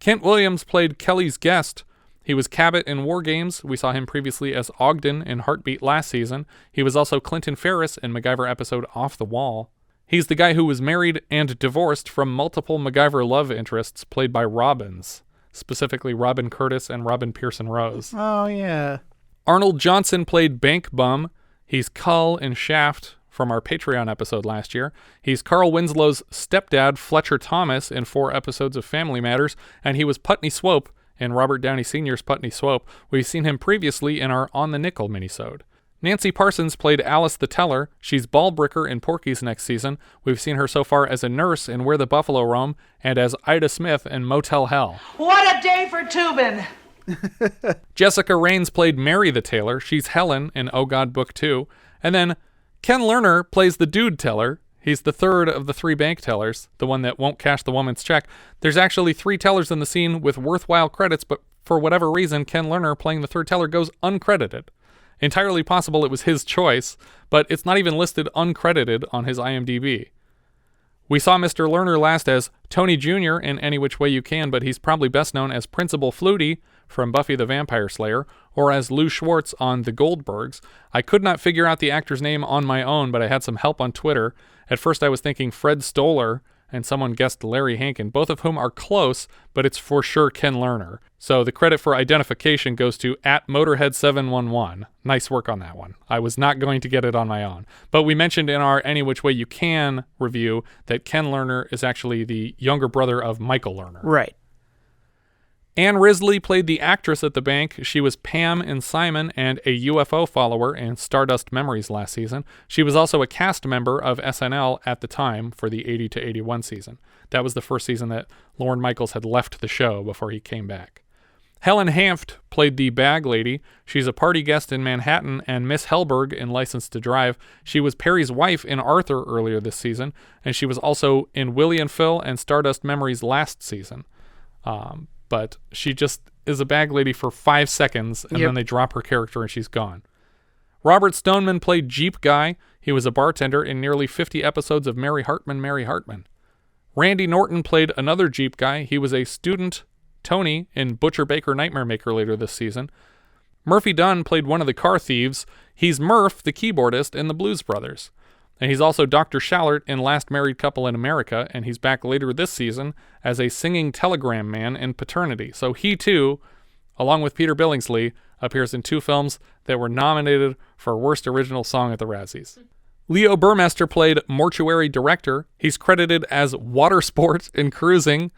Kent Williams played Kelly's guest. He was Cabot in War Games. We saw him previously as Ogden in Heartbeat last season. He was also Clinton Ferris in MacGyver episode Off the Wall. He's the guy who was married and divorced from multiple MacGyver love interests played by Robins. Specifically Robin Curtis and Robin Pearson Rose. Oh, yeah. Arnold Johnson played Bank Bum. He's Cull in Shaft from our Patreon episode last year. He's Carl Winslow's stepdad, Fletcher Thomas, in 4 episodes of Family Matters, and he was Putney Swope in Robert Downey Sr.'s Putney Swope. We've seen him previously in our On the Nickel minisode. Nancy Parsons played Alice the Teller. She's Ballbricker in Porky's next season. We've seen her so far as a nurse in Where the Buffalo Roam and as Ida Smith in Motel Hell. What a day for tubing! Jessica Raines played Mary the Tailor. She's Helen in Oh God Book 2. And then Ken Lerner plays the Dude Teller. He's the third of the 3 bank tellers, the one that won't cash the woman's check. There's actually 3 tellers in the scene with worthwhile credits, but for whatever reason, Ken Lerner playing the third teller goes uncredited. Entirely possible it was his choice, but it's not even listed uncredited on his IMDb. We saw Mr. Lerner last as Tony Jr. in Any Which Way You Can, but he's probably best known as Principal Flutie from Buffy the Vampire Slayer, or as Lou Schwartz on The Goldbergs. I could not figure out the actor's name on my own, but I had some help on Twitter. At first I was thinking Fred Stoller, and someone guessed Larry Hankin, both of whom are close, but it's for sure Ken Lerner. So the credit for identification goes to @Motorhead711. Nice work on that one. I was not going to get it on my own. But we mentioned in our Any Which Way You Can review that Ken Lerner is actually the younger brother of Michael Lerner. Right. Anne Risley played the actress at the bank. She was Pam in Simon and a UFO follower in Stardust Memories last season. She was also a cast member of SNL at the time for the 80 to 81 season. That was the first season that Lorne Michaels had left the show before he came back. Helen Hanft played the bag lady. She's a party guest in Manhattan and Miss Hellberg in License to Drive. She was Perry's wife in Arthur earlier this season, and she was also in Willie and Phil and Stardust Memories last season. But she just is a bag lady for 5 seconds, and then they drop her character and she's gone. Robert Stoneman played Jeep Guy. He was a bartender in nearly 50 episodes of Mary Hartman, Mary Hartman. Randy Norton played another Jeep Guy. He was a student, Tony, in Butcher Baker Nightmare Maker later this season. Murphy Dunn played one of the car thieves. He's Murph, the keyboardist in the Blues Brothers. And he's also Dr. Shallert in Last Married Couple in America, and he's back later this season as a singing telegram man in Paternity. So he, too, along with Peter Billingsley, appears in 2 films that were nominated for Worst Original Song at the Razzies. Leo Burmester played Mortuary Director. He's credited as Watersport in Cruising.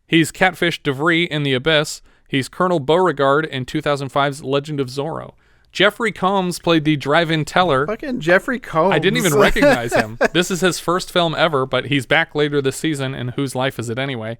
He's Catfish DeVry in The Abyss. He's Colonel Beauregard in 2005's Legend of Zorro. Jeffrey Combs played the drive-in teller. Fucking Jeffrey Combs. I didn't even recognize him. This is his first film ever, but he's back later this season in Whose Life Is It Anyway?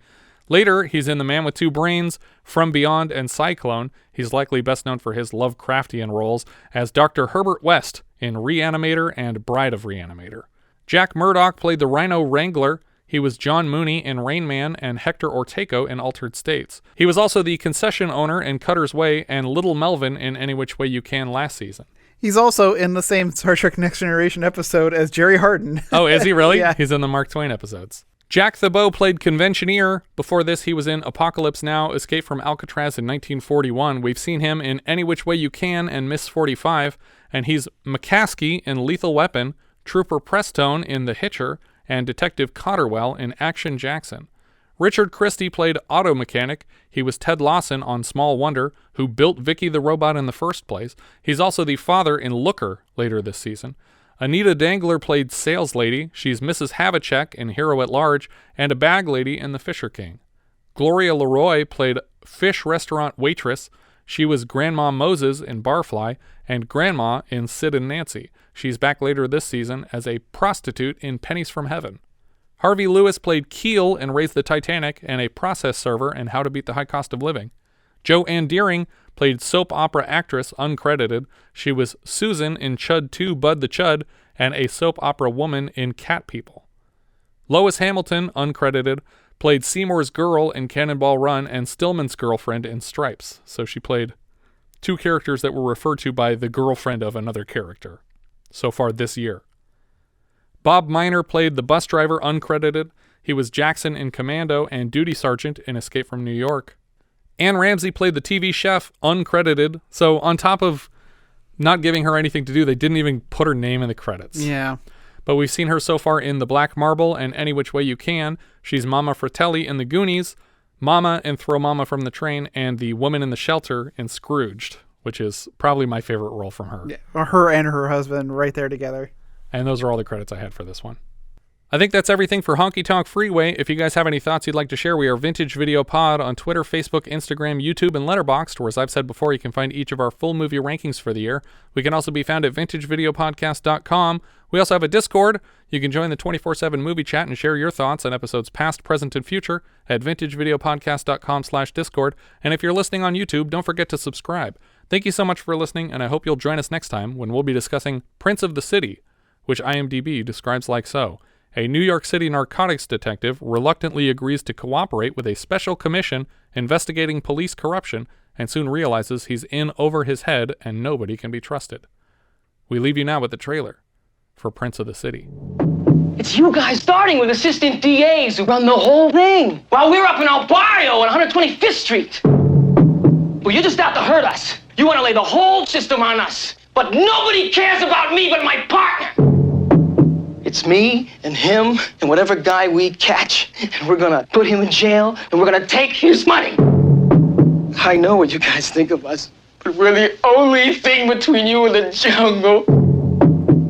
Later, he's in The Man with Two Brains, From Beyond, and Cyclone. He's likely best known for his Lovecraftian roles as Dr. Herbert West in Reanimator and Bride of Reanimator. Jack Murdoch played the Rhino Wrangler. He was John Mooney in Rain Man and Hector Orteco in Altered States. He was also the concession owner in Cutter's Way and Little Melvin in Any Which Way You Can last season. He's also in the same Star Trek Next Generation episode as Jerry Hardin. Oh, is he really? Yeah. He's in the Mark Twain episodes. Jack Thebeau played Conventioneer. Before this, he was in Apocalypse Now, Escape from Alcatraz in 1941. We've seen him in Any Which Way You Can and Miss 45, and he's McCaskey in Lethal Weapon, Trooper Prestone in The Hitcher, and Detective Cotterwell in Action Jackson. Richard Christie played Auto Mechanic. He was Ted Lawson on Small Wonder, who built Vicky the Robot in the first place. He's also the father in Looker later this season. Anita Dangler played Sales Lady. She's Mrs. Havacek in Hero at Large, and a bag lady in The Fisher King. Gloria Leroy played Fish Restaurant Waitress. She was Grandma Moses in Barfly and Grandma in Sid and Nancy. She's back later this season as a prostitute in Pennies from Heaven. Harvey Lewis played Keel in Raise the Titanic and a process server in How to Beat the High Cost of Living. Jo Ann Deering played soap opera actress, uncredited. She was Susan in Chud 2, Bud the Chud, and a soap opera woman in Cat People. Lois Hamilton, uncredited, played Seymour's girl in Cannonball Run and Stillman's girlfriend in Stripes. So she played two characters that were referred to by the girlfriend of another character so far this year. Bob Miner played the bus driver, uncredited. He was Jackson in Commando and Duty Sergeant in Escape from New York. Anne Ramsey played the TV chef, uncredited. So on top of not giving her anything to do, they didn't even put her name in the credits. Yeah. But we've seen her so far in The Black Marble and Any Which Way You Can. She's Mama Fratelli in The Goonies, Mama in Throw Mama from the Train, and the woman in the shelter in Scrooged, which is probably my favorite role from her. Yeah, her and her husband right there together. And those are all the credits I had for this one. I think that's everything for Honky Tonk Freeway. If you guys have any thoughts you'd like to share, we are Vintage Video Pod on Twitter, Facebook, Instagram, YouTube, and Letterboxd, where, as I've said before, you can find each of our full movie rankings for the year. We can also be found at vintagevideopodcast.com. We also have a Discord. You can join the 24/7 movie chat and share your thoughts on episodes past, present, and future at vintagevideopodcast.com/Discord. And if you're listening on YouTube, don't forget to subscribe. Thank you so much for listening, and I hope you'll join us next time when we'll be discussing Prince of the City, which IMDb describes like so. A New York City narcotics detective reluctantly agrees to cooperate with a special commission investigating police corruption and soon realizes he's in over his head and nobody can be trusted. We leave you now with the trailer for Prince of the City. It's you guys starting with assistant DAs who run the whole thing, while we're up in El Barrio on 125th Street. Well, you're just out to hurt us. You want to lay the whole system on us. But nobody cares about me but my partner. It's me and him and whatever guy we catch, and we're gonna put him in jail, and we're gonna take his money. I know what you guys think of us, but we're the only thing between you and the jungle.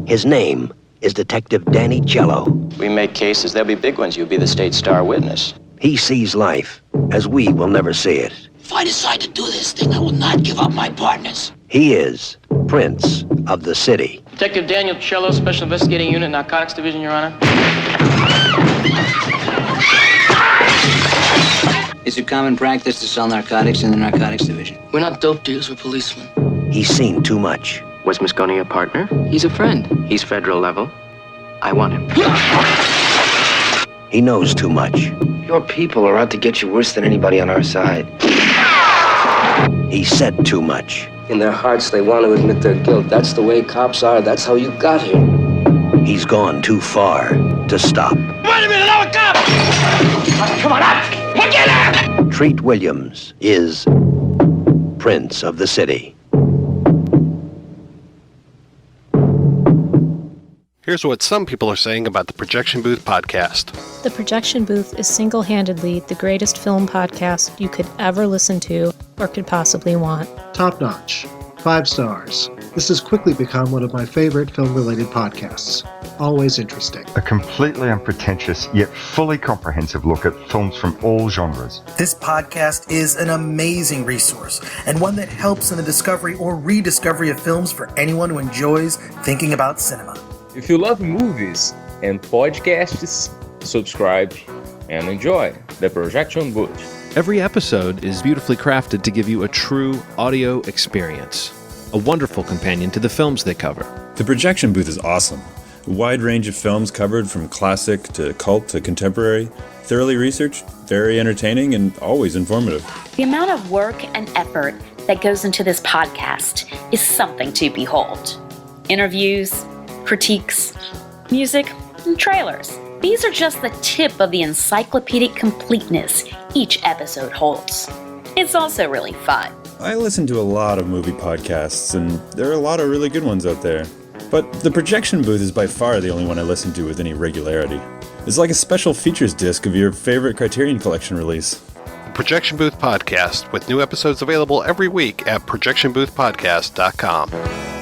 His name is Detective Danny Cello. We make cases, there'll be big ones. You'll be the state star witness. He sees life as we will never see it. If I decide to do this thing, I will not give up my partners. He is Prince of the City. Detective Daniel Cello, Special Investigating Unit, Narcotics Division, Your Honor. Is it common practice to sell narcotics in the Narcotics Division? We're not dope dealers, we're policemen. He's seen too much. Was Moscone a partner? He's a friend. He's federal level. I want him. He knows too much. Your people are out to get you worse than anybody on our side. He said too much. In their hearts, they want to admit their guilt. That's the way cops are. That's how you got here. He's gone too far to stop. Wait a minute, I'm a cop! Come on up! Get out! Treat Williams is Prince of the City. Here's what some people are saying about the Projection Booth podcast. The Projection Booth is single-handedly the greatest film podcast you could ever listen to or could possibly want. Top notch. 5 stars. This has quickly become one of my favorite film-related podcasts. Always interesting. A completely unpretentious yet fully comprehensive look at films from all genres. This podcast is an amazing resource and one that helps in the discovery or rediscovery of films for anyone who enjoys thinking about cinema. If you love movies and podcasts, subscribe and enjoy the Projection Booth. Every episode is beautifully crafted to give you a true audio experience, a wonderful companion to the films they cover. The Projection Booth is awesome. A wide range of films covered from classic to cult to contemporary, thoroughly researched, very entertaining, and always informative. The amount of work and effort that goes into this podcast is something to behold. Interviews, critiques, music, and trailers. These are just the tip of the encyclopedic completeness each episode holds. It's also really fun. I listen to a lot of movie podcasts, and there are a lot of really good ones out there. But the Projection Booth is by far the only one I listen to with any regularity. It's like a special features disc of your favorite Criterion Collection release. Projection Booth Podcast, with new episodes available every week at projectionboothpodcast.com.